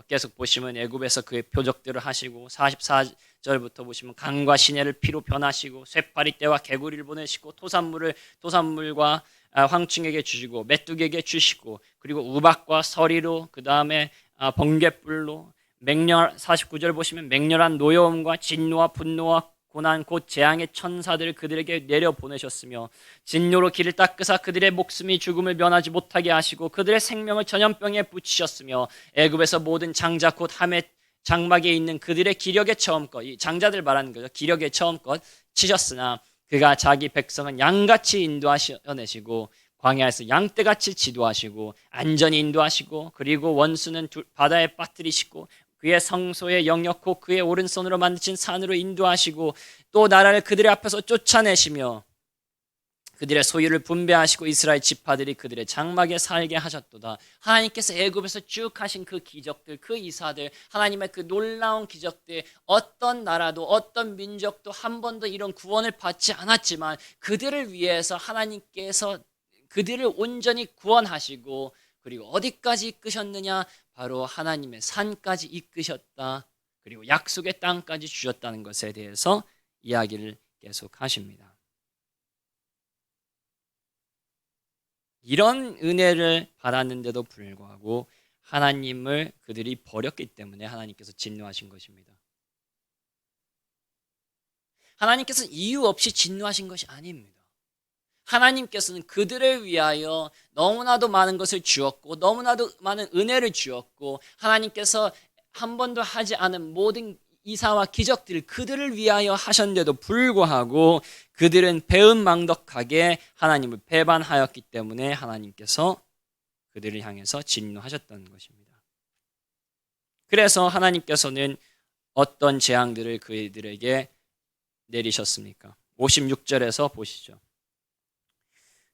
계속 보시면 애굽에서 그의 표적들을 하시고, 44절부터 보시면 강과 시내를 피로 변하시고, 쇠파리 떼와 개구리를 보내시고, 토산물과 황충에게 주시고, 메뚜기에게 주시고, 그리고 우박과 서리로, 그 다음에 번갯불로, 49절 보시면 맹렬한 노여움과 진노와 분노와 고난 곧 재앙의 천사들을 그들에게 내려보내셨으며 진노로 길을 닦으사 그들의 목숨이 죽음을 면하지 못하게 하시고 그들의 생명을 전염병에 붙이셨으며 애굽에서 모든 장자 곧 함의 장막에 있는 그들의 기력의 처음껏, 이 장자들 말하는 거죠. 기력의 처음껏 치셨으나 그가 자기 백성은 양같이 인도하셔내시고 광야에서 양떼같이 지도하시고 안전히 인도하시고 그리고 원수는 바다에 빠뜨리시고 그의 성소에 영역고 그의 오른손으로 만드신 산으로 인도하시고 또 나라를 그들의 앞에서 쫓아내시며 그들의 소유를 분배하시고 이스라엘 지파들이 그들의 장막에 살게 하셨도다. 하나님께서 애굽에서 쭉 하신 그 기적들, 그 이사들, 하나님의 그 놀라운 기적들, 어떤 나라도 어떤 민족도 한 번도 이런 구원을 받지 않았지만 그들을 위해서 하나님께서 그들을 온전히 구원하시고 그리고 어디까지 이끄셨느냐? 바로 하나님의 산까지 이끄셨다. 그리고 약속의 땅까지 주셨다는 것에 대해서 이야기를 계속 하십니다. 이런 은혜를 받았는데도 불구하고 하나님을 그들이 버렸기 때문에 하나님께서 진노하신 것입니다. 하나님께서는 이유 없이 진노하신 것이 아닙니다. 하나님께서는 그들을 위하여 너무나도 많은 것을 주었고 너무나도 많은 은혜를 주었고 하나님께서 한 번도 하지 않은 모든 이사와 기적들을 그들을 위하여 하셨는데도 불구하고 그들은 배은망덕하게 하나님을 배반하였기 때문에 하나님께서 그들을 향해서 진노하셨다는 것입니다. 그래서 하나님께서는 어떤 재앙들을 그들에게 내리셨습니까? 56절에서 보시죠.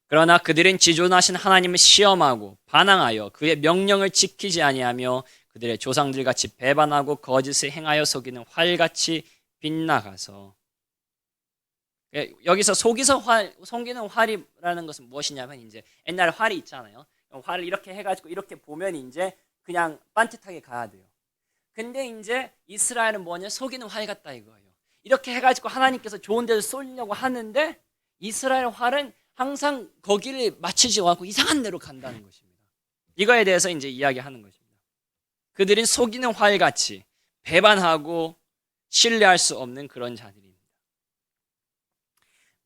그러나 그들은 지존하신 하나님을 시험하고 반항하여 그의 명령을 지키지 아니하며 그들의 조상들 같이 배반하고 거짓을 행하여 속이는 활같이 빗나가서 여기서 속이는 활이라는 것은 무엇이냐면 이제 옛날에 활이 있잖아요. 활을 이렇게 해가지고 이렇게 보면 이제 그냥 빤듯하게 가야 돼요. 근데 이제 이스라엘은 뭐냐? 속이는 활 같다 이거예요. 이렇게 해가지고 하나님께서 좋은 데를 쏠려고 하는데 이스라엘 활은 항상 거기를 맞추지 않고 이상한 데로 간다는 것입니다. 이거에 대해서 이제 이야기하는 것입니다. 그들은 속이는 활같이 배반하고 신뢰할 수 없는 그런 자들입니다.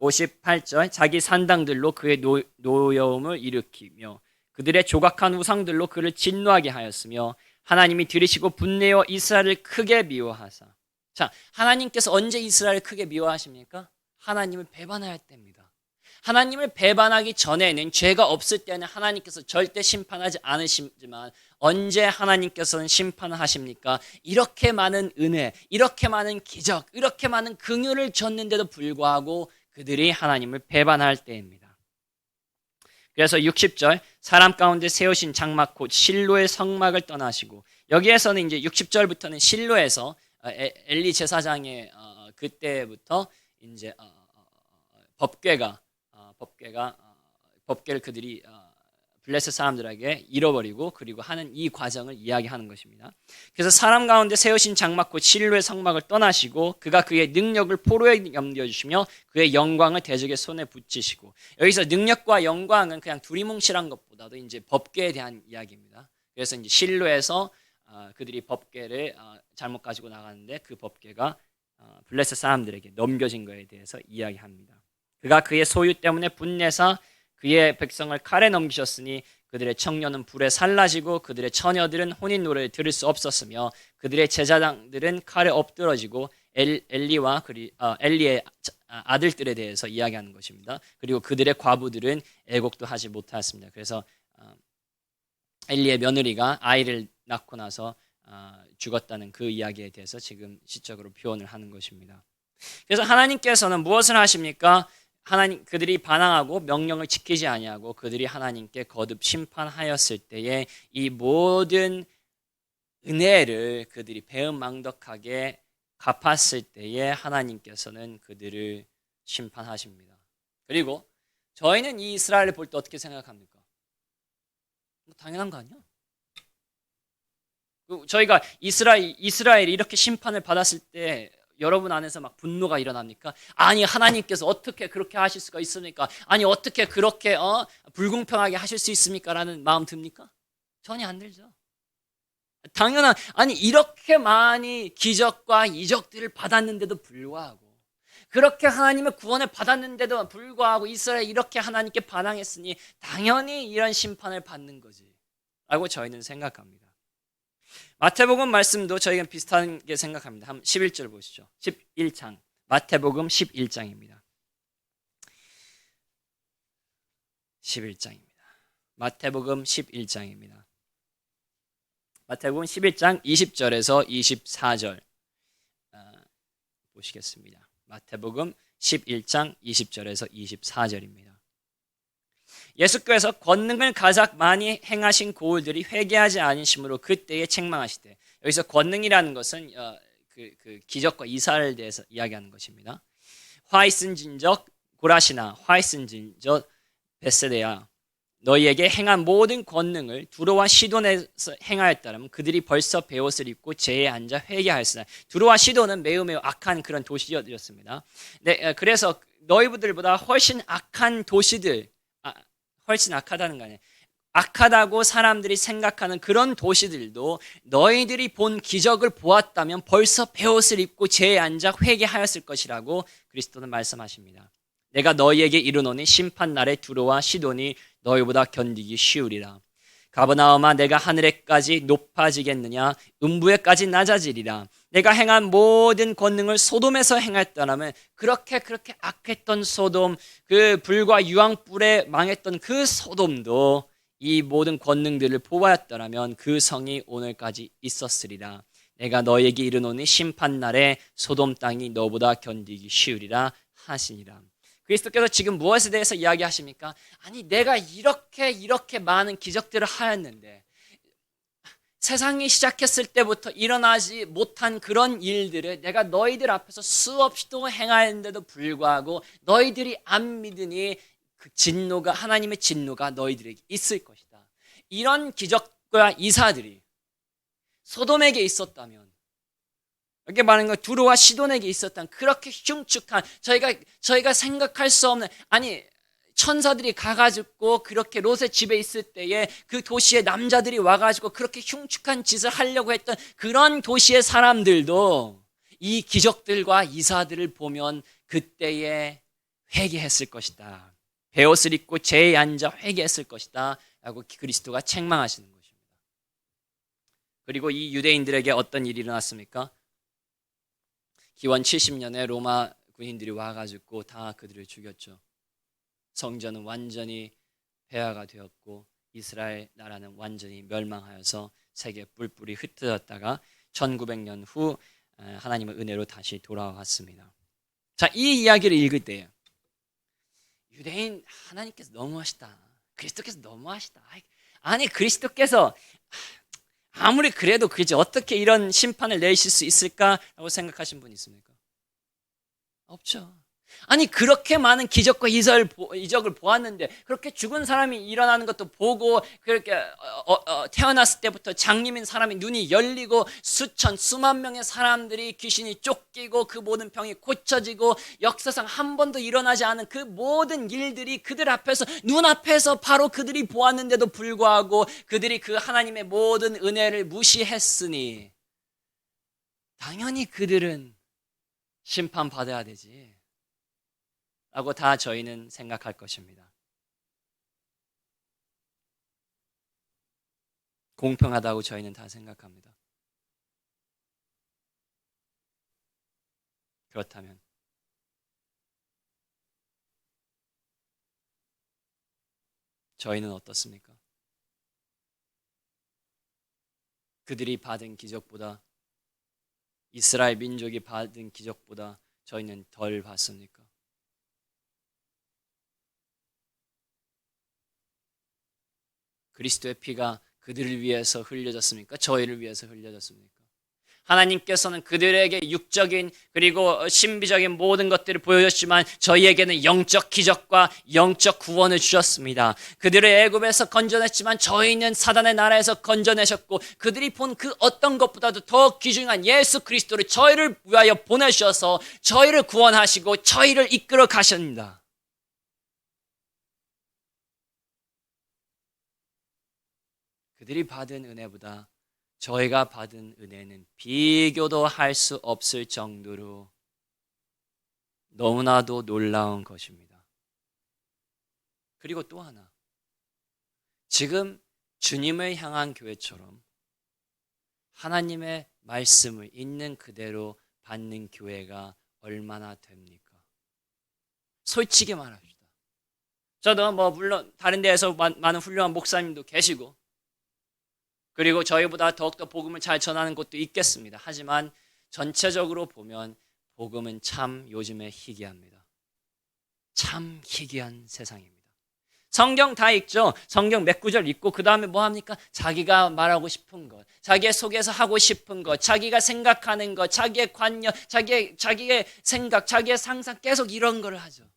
58절 자기 산당들로 그의 노여움을 일으키며 그들의 조각한 우상들로 그를 진노하게 하였으며 하나님이 들으시고 분내어 이스라엘을 크게 미워하사. 자, 하나님께서 언제 이스라엘을 크게 미워하십니까? 하나님을 배반할 때입니다. 하나님을 배반하기 전에는 죄가 없을 때는 하나님께서 절대 심판하지 않으시지만 언제 하나님께서는 심판을 하십니까? 이렇게 많은 은혜, 이렇게 많은 기적, 이렇게 많은 긍휼을 줬는데도 불구하고 그들이 하나님을 배반할 때입니다. 그래서 60절 사람 가운데 세우신 장막 곧 실로의 성막을 떠나시고 여기에서는 이제 60절부터는 실로에서 엘리 제사장의 그때부터 이제 법궤를 그들이 블레셋 사람들에게 잃어버리고 그리고 하는 이 과정을 이야기하는 것입니다. 그래서 사람 가운데 세우신 장막 곧 실로의 성막을 떠나시고 그가 그의 능력을 포로에 넘겨주시며 그의 영광을 대적의 손에 붙이시고 여기서 능력과 영광은 그냥 두리뭉실한 것보다도 이제 법궤에 대한 이야기입니다. 그래서 이제 실로에서 그들이 법궤를 잘못 가지고 나가는데 그 법궤가 블레셋 사람들에게 넘겨진 것에 대해서 이야기합니다. 그가 그의 소유 때문에 분내사 그의 백성을 칼에 넘기셨으니 그들의 청년은 불에 살라지고 그들의 처녀들은 혼인 노래를 들을 수 없었으며 그들의 제사장들은 칼에 엎드러지고 엘리의 아들들에 대해서 이야기하는 것입니다. 그리고 그들의 과부들은 애곡도 하지 못하였습니다. 그래서 엘리의 며느리가 아이를 낳고 나서 죽었다는 그 이야기에 대해서 지금 시적으로 표현을 하는 것입니다. 그래서 하나님께서는 무엇을 하십니까? 그들이 반항하고 명령을 지키지 아니하고 그들이 하나님께 거듭 심판하였을 때에 이 모든 은혜를 그들이 배은망덕하게 갚았을 때에 하나님께서는 그들을 심판하십니다. 그리고 저희는 이 이스라엘을 볼 때 어떻게 생각합니까? 당연한 거 아니야? 저희가 이스라엘이 이렇게 심판을 받았을 때 여러분 안에서 막 분노가 일어납니까? 아니 하나님께서 어떻게 그렇게 하실 수가 있습니까? 아니 어떻게 그렇게 불공평하게 하실 수 있습니까? 라는 마음 듭니까? 전혀 안 들죠. 당연한 아니 이렇게 많이 기적과 이적들을 받았는데도 불구하고 그렇게 하나님의 구원을 받았는데도 불구하고 이스라엘이 이렇게 하나님께 반항했으니 당연히 이런 심판을 받는 거지 라고 저희는 생각합니다. 마태복음 말씀도 저희가 비슷하게 생각합니다. 한번 11절 보시죠. 11장 마태복음 11장입니다. 11장입니다. 마태복음 11장입니다. 마태복음 11장 20절에서 24절 보시겠습니다. 마태복음 11장 20절에서 24절입니다. 예수께서 권능을 가장 많이 행하신 고을들이 회개하지 않으심으로 그때에 책망하시되, 여기서 권능이라는 것은 그 기적과 이사를 대해서 이야기하는 것입니다. 화 있은진적 고라시나 화 있은진적 베세데야, 너희에게 행한 모든 권능을 두로와 시돈에서 행하였다면 그들이 벌써 베옷을 입고 제에 앉아 회개하였으나, 두로와 시돈은 매우 악한 그런 도시였습니다. 네, 그래서 너희들보다 훨씬 악한 도시들, 훨씬 악하다는 거 아니에요. 악하다고 사람들이 생각하는 그런 도시들도 너희들이 본 기적을 보았다면 벌써 베옷을 입고 제에 앉아 회개하였을 것이라고 그리스도는 말씀하십니다. 내가 너희에게 이르노니 심판날에 두로와 시돈이 너희보다 견디기 쉬우리라. 가버나움아, 내가 하늘에까지 높아지겠느냐? 음부에까지 낮아지리라. 내가 행한 모든 권능을 소돔에서 행했더라면, 그렇게 악했던 소돔, 그 불과 유황불에 망했던 그 소돔도 이 모든 권능들을 보았더라면 그 성이 오늘까지 있었으리라. 내가 너희에게 이르노니 심판날에 소돔 땅이 너보다 견디기 쉬우리라 하시니라. 그리스도께서 지금 무엇에 대해서 이야기하십니까? 아니, 내가 이렇게 많은 기적들을 하였는데, 세상이 시작했을 때부터 일어나지 못한 그런 일들을 내가 너희들 앞에서 수없이도 행하였는데도 불구하고 너희들이 안 믿으니 그 진노가, 하나님의 진노가 너희들에게 있을 것이다. 이런 기적과 이사들이 소돔에게 있었다면, 이렇게 말하는 건 두로와 시돈에게 있었던 그렇게 흉측한, 저희가 생각할 수 없는, 아니 천사들이 가가지고 그렇게 롯의 집에 있을 때에 그 도시의 남자들이 와가지고 그렇게 흉측한 짓을 하려고 했던 그런 도시의 사람들도 이 기적들과 이사들을 보면 그때에 회개했을 것이다. 베옷을 입고 제에 앉아 회개했을 것이다 라고 그리스도가 책망하시는 것입니다. 그리고 이 유대인들에게 어떤 일이 일어났습니까? 기원 70년에 로마 군인들이 와가지고 다 그들을 죽였죠. 성전은 완전히 폐허가 되었고 이스라엘 나라는 완전히 멸망하여서 세계 뿔뿔이 흩어졌다가 1900년 후 하나님의 은혜로 다시 돌아왔습니다. 자, 이 이야기를 읽을 때요, 유대인 하나님께서 너무하시다, 그리스도께서 너무하시다, 아니 그리스도께서 아무리 그래도 그지 어떻게 이런 심판을 내리실 수 있을까라고 생각하신 분 있습니까? 없죠. 아니 그렇게 많은 기적과 이적을 보았는데, 그렇게 죽은 사람이 일어나는 것도 보고, 그렇게 태어났을 때부터 장님인 사람이 눈이 열리고 수만 명의 사람들이 귀신이 쫓기고 그 모든 병이 고쳐지고 역사상 한 번도 일어나지 않은 그 모든 일들이 그들 앞에서, 눈앞에서 바로 그들이 보았는데도 불구하고 그들이 그 하나님의 모든 은혜를 무시했으니 당연히 그들은 심판받아야 되지 라고 다 저희는 생각할 것입니다. 공평하다고 저희는 다 생각합니다. 그렇다면 저희는 어떻습니까? 그들이 받은 기적보다, 이스라엘 민족이 받은 기적보다 저희는 덜 받습니까? 그리스도의 피가 그들을 위해서 흘려졌습니까? 저희를 위해서 흘려졌습니까? 하나님께서는 그들에게 육적인 그리고 신비적인 모든 것들을 보여줬지만 저희에게는 영적 기적과 영적 구원을 주셨습니다. 그들을 애굽에서 건져냈지만 저희는 사단의 나라에서 건져내셨고, 그들이 본 그 어떤 것보다도 더 귀중한 예수 그리스도를 저희를 위하여 보내주셔서 저희를 구원하시고 저희를 이끌어 가십니다. 그들이 받은 은혜보다 저희가 받은 은혜는 비교도 할 수 없을 정도로 너무나도 놀라운 것입니다. 그리고 또 하나, 지금 주님을 향한 교회처럼 하나님의 말씀을 있는 그대로 받는 교회가 얼마나 됩니까? 솔직히 말합시다. 저도 뭐 물론 다른 데에서 많은 훌륭한 목사님도 계시고, 그리고 저희보다 더욱더 복음을 잘 전하는 곳도 있겠습니다. 하지만 전체적으로 보면 복음은 참 요즘에 희귀합니다. 참 희귀한 세상입니다. 성경 다 읽죠. 성경 몇 구절 읽고 그 다음에 뭐 합니까? 자기가 말하고 싶은 것, 자기의 속에서 하고 싶은 것, 자기가 생각하는 것, 자기의 관념, 자기의 생각, 자기의 상상, 계속 이런 걸 하죠.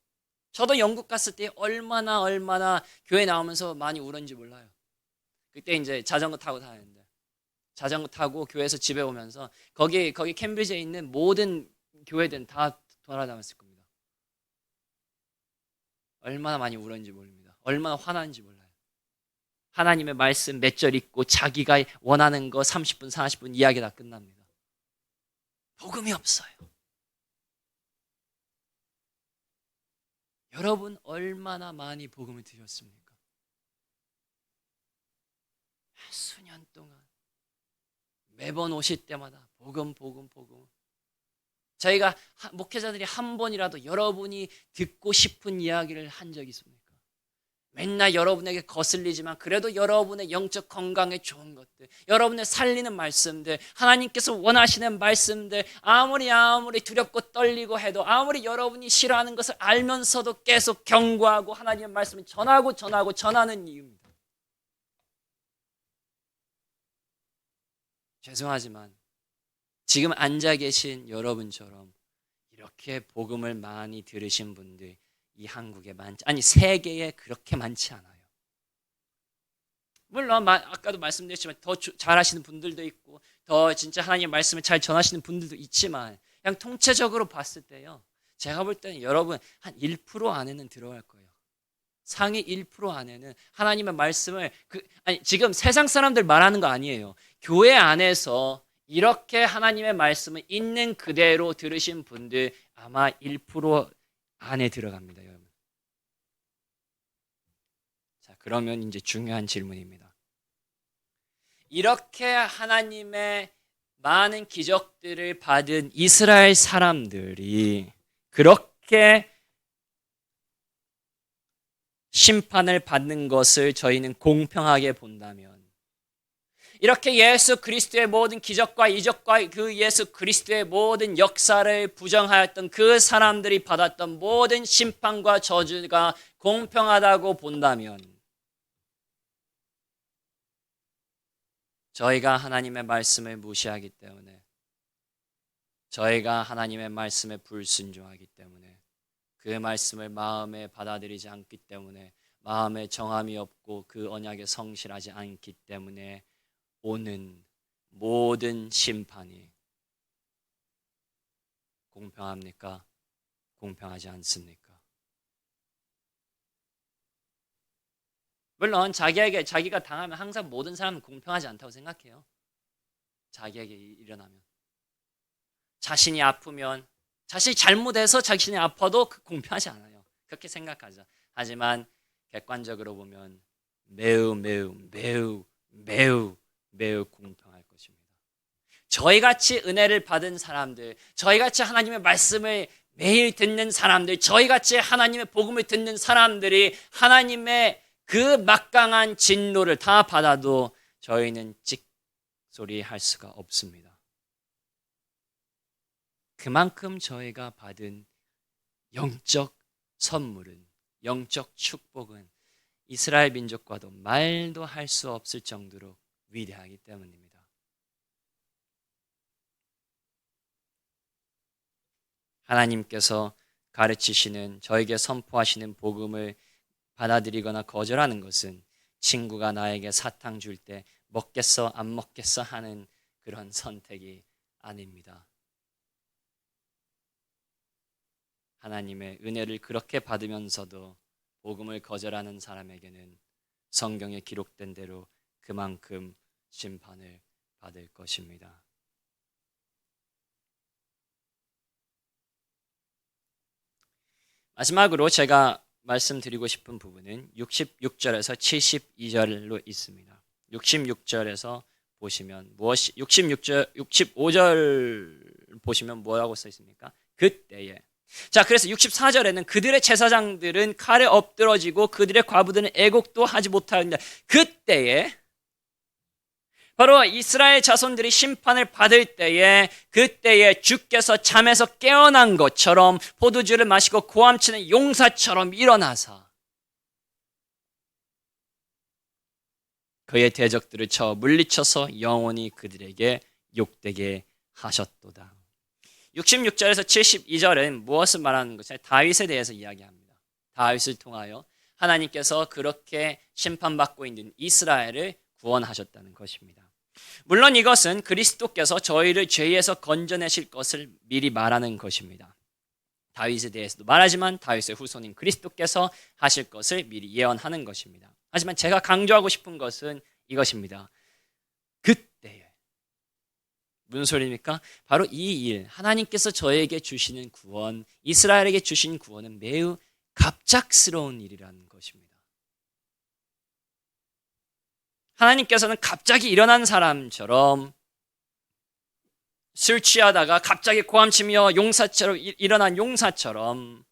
저도 영국 갔을 때 얼마나 교회 나오면서 많이 울었는지 몰라요. 그때 이제 자전거 타고 다녔는데, 자전거 타고 교회에서 집에 오면서 거기 캠브리지에 있는 모든 교회들은 다 돌아다녔을 겁니다. 얼마나 많이 울었는지 모릅니다. 얼마나 화나는지 몰라요. 하나님의 말씀 몇 절 읽고 자기가 원하는 거 30분 40분 이야기 다 끝납니다. 복음이 없어요. 여러분 얼마나 많이 복음을 들으셨습니까? 수년 동안 매번 오실 때마다 복음. 저희가 목회자들이 한 번이라도 여러분이 듣고 싶은 이야기를 한 적이 있습니까? 맨날 여러분에게 거슬리지만 그래도 여러분의 영적 건강에 좋은 것들, 여러분의 살리는 말씀들, 하나님께서 원하시는 말씀들, 아무리 두렵고 떨리고 해도, 아무리 여러분이 싫어하는 것을 알면서도 계속 경고하고 하나님의 말씀을 전하는 이유입니다. 죄송하지만 지금 앉아 계신 여러분처럼 이렇게 복음을 많이 들으신 분들 이 한국에 세계에 그렇게 많지 않아요. 물론 아까도 말씀드렸지만 더 잘하시는 분들도 있고 더 진짜 하나님의 말씀을 잘 전하시는 분들도 있지만, 그냥 통체적으로 봤을 때요, 제가 볼 때는 여러분 한 1% 안에는 들어갈 거예요. 상위 1% 안에는 하나님의 말씀을 지금 세상 사람들 말하는 거 아니에요. 교회 안에서 이렇게 하나님의 말씀을 있는 그대로 들으신 분들 아마 1% 안에 들어갑니다, 여러분. 자, 그러면 이제 중요한 질문입니다. 이렇게 하나님의 많은 기적들을 받은 이스라엘 사람들이 그렇게 심판을 받는 것을 저희는 공평하게 본다면, 이렇게 예수 그리스도의 모든 기적과 이적과 그 예수 그리스도의 모든 역사를 부정하였던 그 사람들이 받았던 모든 심판과 저주가 공평하다고 본다면, 저희가 하나님의 말씀을 무시하기 때문에, 저희가 하나님의 말씀에 불순종하기 때문에, 그 말씀을 마음에 받아들이지 않기 때문에, 마음에 정함이 없고 그 언약에 성실하지 않기 때문에 오는 모든 심판이 공평합니까? 공평하지 않습니까? 물론 자기가 당하면 항상 모든 사람은 공평하지 않다고 생각해요. 자기에게 일어나면, 자신이 아프면, 자신이 잘못해서 자신이 아파도 공평하지 않아요. 그렇게 생각하죠. 하지만 객관적으로 보면 매우 공평할 것입니다. 저희같이 은혜를 받은 사람들, 저희같이 하나님의 말씀을 매일 듣는 사람들, 저희같이 하나님의 복음을 듣는 사람들이 하나님의 그 막강한 진노를 다 받아도 저희는 찍소리 할 수가 없습니다. 그만큼 저희가 받은 영적 선물은, 영적 축복은 이스라엘 민족과도 말도 할 수 없을 정도로 위대하기 때문입니다. 하나님께서 가르치시는, 저에게 선포하시는 복음을 받아들이거나 거절하는 것은 친구가 나에게 사탕 줄 때 먹겠어 안 먹겠어 하는 그런 선택이 아닙니다. 하나님의 은혜를 그렇게 받으면서도 복음을 거절하는 사람에게는 성경에 기록된 대로 그만큼 심판을 받을 것입니다. 마지막으로 제가 말씀드리고 싶은 부분은 66절에서 72절로 있습니다. 66절에서 보시면 65절 보시면 뭐라고 써 있습니까? 그때에 자, 그래서 64절에는 그들의 제사장들은 칼에 엎드러지고 그들의 과부들은 애곡도 하지 못하였는데, 그때에 바로 이스라엘 자손들이 심판을 받을 때에, 그때에 주께서 잠에서 깨어난 것처럼 포도주를 마시고 고함치는 용사처럼 일어나사 그의 대적들을 쳐 물리쳐서 영원히 그들에게 욕되게 하셨도다. 66절에서 72절은 무엇을 말하는 것이냐? 다윗에 대해서 이야기합니다. 다윗을 통하여 하나님께서 그렇게 심판받고 있는 이스라엘을 구원하셨다는 것입니다. 물론 이것은 그리스도께서 저희를 죄에서 건져내실 것을 미리 말하는 것입니다. 다윗에 대해서도 말하지만 다윗의 후손인 그리스도께서 하실 것을 미리 예언하는 것입니다. 하지만 제가 강조하고 싶은 것은 이것입니다. 그때에 무슨 소리입니까? 바로 이 일, 하나님께서 저에게 주시는 구원, 이스라엘에게 주신 구원은 매우 갑작스러운 일이라는 것입니다. 하나님께서는 갑자기 일어난 사람처럼 술 취하다가 갑자기 고함치며 용사처럼 일어난 용사처럼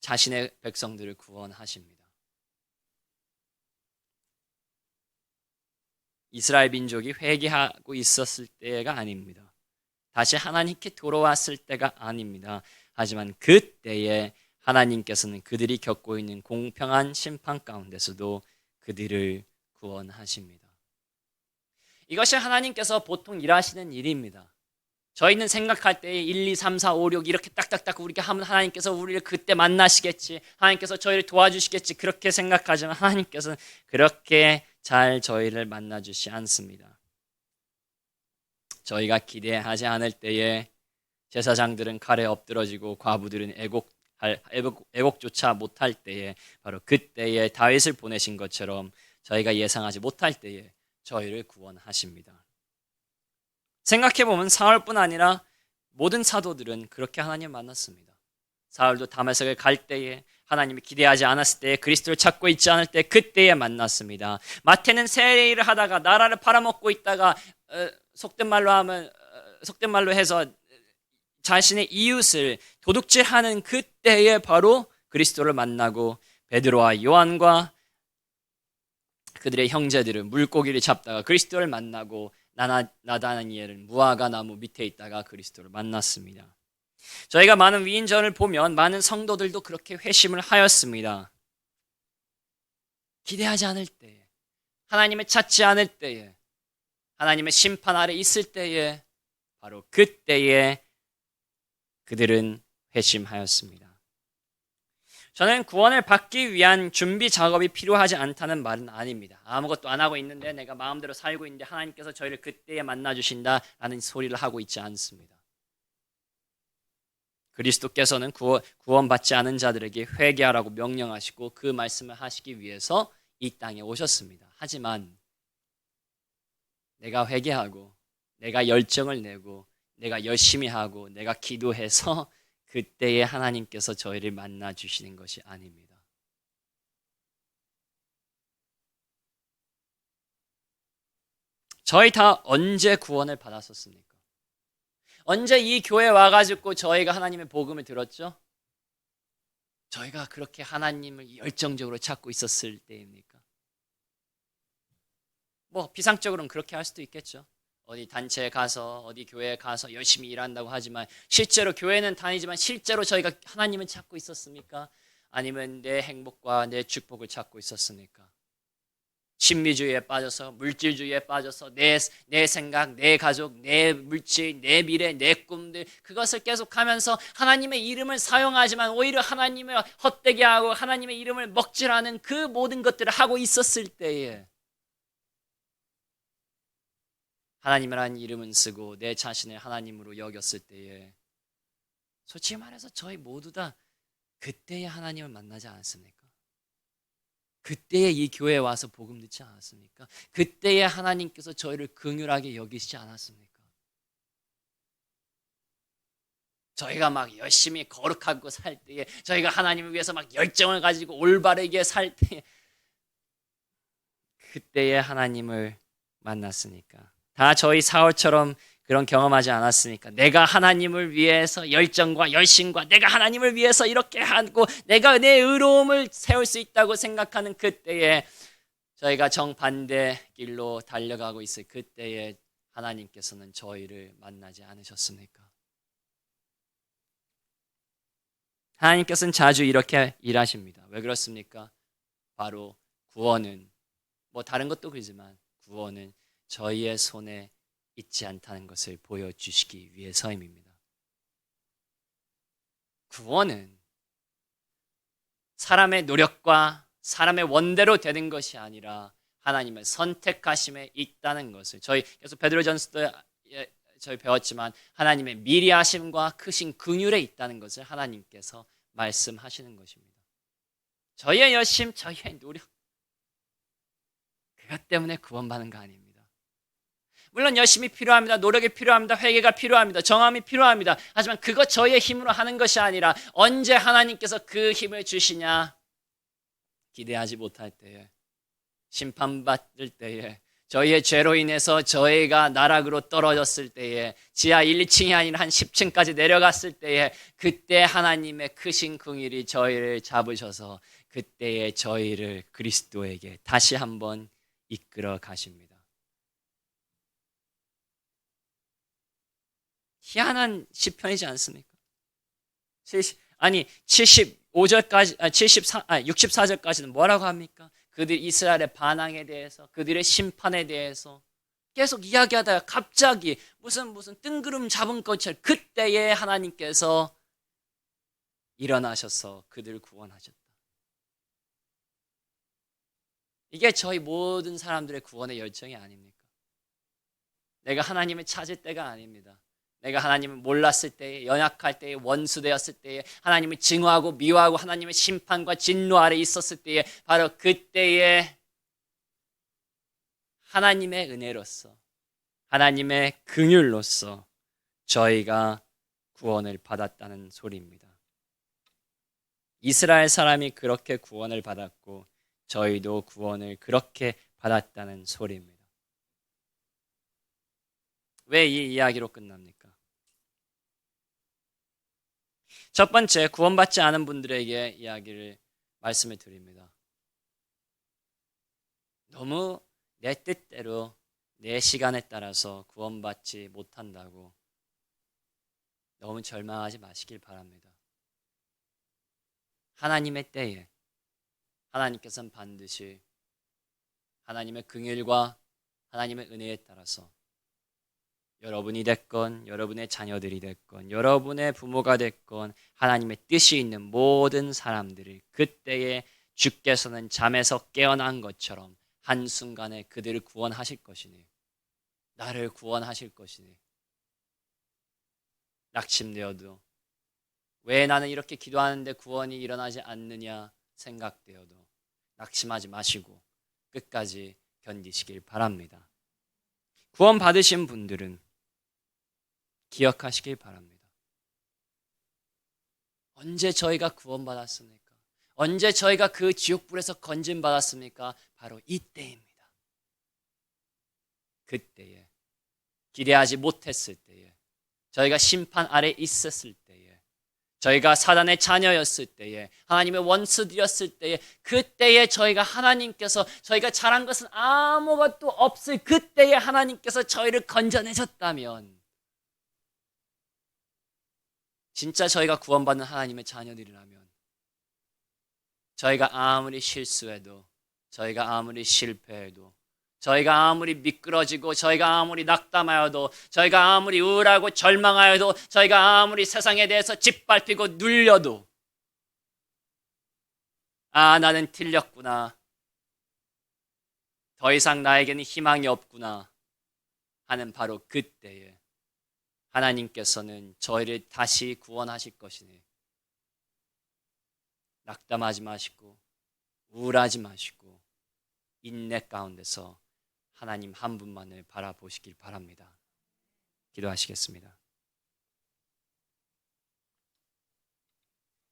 자신의 백성들을 구원하십니다. 이스라엘 민족이 회개하고 있었을 때가 아닙니다. 다시 하나님께 돌아왔을 때가 아닙니다. 하지만 그때에 하나님께서는 그들이 겪고 있는 공평한 심판 가운데서도 그들을 구원하십니다. 이것이 하나님께서 보통 일하시는 일입니다. 저희는 생각할 때 1, 2, 3, 4, 5, 6 이렇게 딱딱딱 우리가 하면 하나님께서 우리를 그때 만나시겠지, 하나님께서 저희를 도와주시겠지, 그렇게 생각하지만 하나님께서는 그렇게 잘 저희를 만나주시 않습니다. 저희가 기대하지 않을 때에 제사장들은 칼에 엎드러지고 과부들은 애곡조차 못할 때에, 바로 그때에 다윗을 보내신 것처럼 저희가 예상하지 못할 때에 저희를 구원하십니다. 생각해보면 사울뿐 아니라 모든 사도들은 그렇게 하나님을 만났습니다. 사울도 다메섹을 갈 때에, 하나님이 기대하지 않았을 때에, 그리스도를 찾고 있지 않을 때 그때에 만났습니다. 마태는 세일을 하다가 나라를 팔아먹고 있다가 속된 말로 해서 자신의 이웃을 도둑질하는 그때에 바로 그리스도를 만나고, 베드로와 요한과 그들의 형제들은 물고기를 잡다가 그리스도를 만나고, 나다니엘은 무화과 나무 밑에 있다가 그리스도를 만났습니다. 저희가 많은 위인전을 보면 많은 성도들도 그렇게 회심을 하였습니다. 기대하지 않을 때에, 하나님을 찾지 않을 때에, 하나님의 심판 아래 있을 때에, 바로 그때에 그들은 회심하였습니다. 저는 구원을 받기 위한 준비 작업이 필요하지 않다는 말은 아닙니다. 아무것도 안 하고 있는데 내가 마음대로 살고 있는데 하나님께서 저희를 그때에 만나주신다라는 소리를 하고 있지 않습니다. 그리스도께서는 구원받지 않은 자들에게 회개하라고 명령하시고 그 말씀을 하시기 위해서 이 땅에 오셨습니다. 하지만 내가 회개하고 내가 열정을 내고 내가 열심히 하고 내가 기도해서 그때에 하나님께서 저희를 만나 주시는 것이 아닙니다. 저희 다 언제 구원을 받았었습니까? 언제 이 교회에 와가지고 저희가 하나님의 복음을 들었죠? 저희가 그렇게 하나님을 열정적으로 찾고 있었을 때입니까? 뭐 비상적으로는 그렇게 할 수도 있겠죠. 어디 단체에 가서 어디 교회에 가서 열심히 일한다고 하지만 실제로 교회는 다니지만 실제로 저희가 하나님을 찾고 있었습니까? 아니면 내 행복과 내 축복을 찾고 있었습니까? 신비주의에 빠져서, 물질주의에 빠져서 내 생각, 내 가족, 내 물질, 내 미래, 내 꿈들, 그것을 계속하면서 하나님의 이름을 사용하지만 오히려 하나님을 헛되게 하고 하나님의 이름을 먹칠하는 그 모든 것들을 하고 있었을 때에, 하나님이라는 이름은 쓰고 내 자신을 하나님으로 여겼을 때에, 솔직히 말해서 저희 모두 다 그때에 하나님을 만나지 않았습니까? 그때에 이 교회에 와서 복음 듣지 않았습니까? 그때에 하나님께서 저희를 긍휼하게 여기시지 않았습니까? 저희가 막 열심히 거룩하고 살 때에, 저희가 하나님을 위해서 막 열정을 가지고 올바르게 살 때에, 그때에 하나님을 만났으니까. 다 저희 사울처럼 그런 경험하지 않았으니까 내가 하나님을 위해서 열정과 열심과 내가 하나님을 위해서 이렇게 하고 내가 내 의로움을 세울 수 있다고 생각하는 그때에 저희가 정반대 길로 달려가고 있을 그때에 하나님께서는 저희를 만나지 않으셨습니까? 하나님께서는 자주 이렇게 일하십니다. 왜 그렇습니까? 바로 구원은 다른 것도 그렇지만 구원은 저희의 손에 있지 않다는 것을 보여주시기 위해서입니다. 구원은 사람의 노력과 사람의 원대로 되는 것이 아니라 하나님의 선택하심에 있다는 것을 저희 계속 베드로전서도 저희 배웠지만 하나님의 미리하심과 크신 긍휼에 있다는 것을 하나님께서 말씀하시는 것입니다. 저희의 열심, 저희의 노력 그것 때문에 구원받는 거 아닙니다. 물론 열심이 필요합니다. 노력이 필요합니다. 회개가 필요합니다. 정함이 필요합니다. 하지만 그것 저희의 힘으로 하는 것이 아니라 언제 하나님께서 그 힘을 주시냐 기대하지 못할 때에 심판받을 때에 저희의 죄로 인해서 저희가 나락으로 떨어졌을 때에 지하 1, 2층이 아니라 한 10층까지 내려갔을 때에 그때 하나님의 크신 긍휼이 저희를 잡으셔서 그때에 저희를 그리스도에게 다시 한번 이끌어 가십니다. 희한한 시편이지 않습니까? 75절까지 64절까지는 뭐라고 합니까? 그들 이스라엘의 반항에 대해서 그들의 심판에 대해서 계속 이야기하다가 갑자기 무슨 뜬구름 잡은 것처럼 그때에 하나님께서 일어나셔서 그들을 구원하셨다. 이게 저희 모든 사람들의 구원의 열정이 아닙니까? 내가 하나님을 찾을 때가 아닙니다. 내가 하나님을 몰랐을 때에 연약할 때에 원수되었을 때에 하나님을 증오하고 미워하고 하나님의 심판과 진노 아래 있었을 때에 바로 그때에 하나님의 은혜로서 하나님의 긍휼로서 저희가 구원을 받았다는 소리입니다. 이스라엘 사람이 그렇게 구원을 받았고 저희도 구원을 그렇게 받았다는 소리입니다. 왜 이 이야기로 끝납니까? 첫 번째, 구원받지 않은 분들에게 말씀을 드립니다. 너무 내 뜻대로 내 시간에 따라서 구원받지 못한다고 너무 절망하지 마시길 바랍니다. 하나님의 때에 하나님께서는 반드시 하나님의 긍휼과 하나님의 은혜에 따라서 여러분이 됐건 여러분의 자녀들이 됐건 여러분의 부모가 됐건 하나님의 뜻이 있는 모든 사람들을 그때에 주께서는 잠에서 깨어난 것처럼 한순간에 그들을 구원하실 것이니 나를 구원하실 것이니 낙심되어도 왜 나는 이렇게 기도하는데 구원이 일어나지 않느냐 생각되어도 낙심하지 마시고 끝까지 견디시길 바랍니다. 구원 받으신 분들은 기억하시길 바랍니다. 언제 저희가 구원받았습니까? 언제 저희가 그 지옥불에서 건진받았습니까? 바로 이때입니다. 그때에 기대하지 못했을 때에 저희가 심판 아래 있었을 때에 저희가 사단의 자녀였을 때에 하나님의 원수되었을 때에 그때에 저희가 하나님께서 저희가 잘한 것은 아무것도 없을 그때에 하나님께서 저희를 건져내셨다면 진짜 저희가 구원받는 하나님의 자녀들이라면 저희가 아무리 실수해도 저희가 아무리 실패해도 저희가 아무리 미끄러지고 저희가 아무리 낙담하여도 저희가 아무리 우울하고 절망하여도 저희가 아무리 세상에 대해서 짓밟히고 눌려도 나는 틀렸구나. 더 이상 나에게는 희망이 없구나 하는 바로 그때에 하나님께서는 저희를 다시 구원하실 것이니 낙담하지 마시고 우울하지 마시고 인내 가운데서 하나님 한 분만을 바라보시길 바랍니다. 기도하시겠습니다.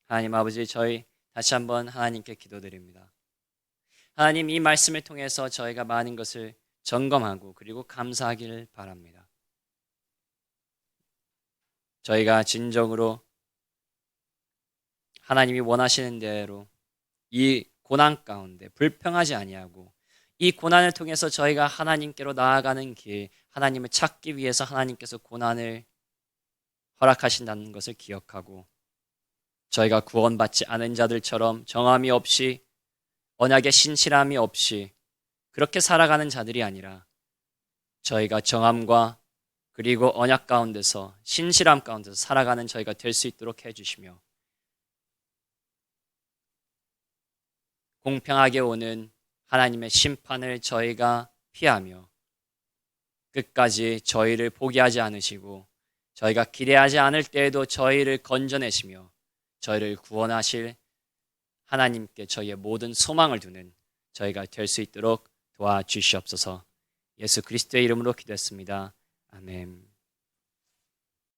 하나님 아버지, 저희 다시 한번 하나님께 기도드립니다. 하나님, 이 말씀을 통해서 저희가 많은 것을 점검하고 그리고 감사하기를 바랍니다. 저희가 진정으로 하나님이 원하시는 대로 이 고난 가운데 불평하지 아니하고 이 고난을 통해서 저희가 하나님께로 나아가는 길, 하나님을 찾기 위해서 하나님께서 고난을 허락하신다는 것을 기억하고 저희가 구원받지 않은 자들처럼 정함이 없이 언약의 신실함이 없이 그렇게 살아가는 자들이 아니라 저희가 정함과 그리고 언약 가운데서 신실함 가운데서 살아가는 저희가 될 수 있도록 해주시며 공평하게 오는 하나님의 심판을 저희가 피하며 끝까지 저희를 포기하지 않으시고 저희가 기대하지 않을 때에도 저희를 건져내시며 저희를 구원하실 하나님께 저희의 모든 소망을 두는 저희가 될 수 있도록 도와주시옵소서. 예수 그리스도의 이름으로 기도했습니다. 아멘.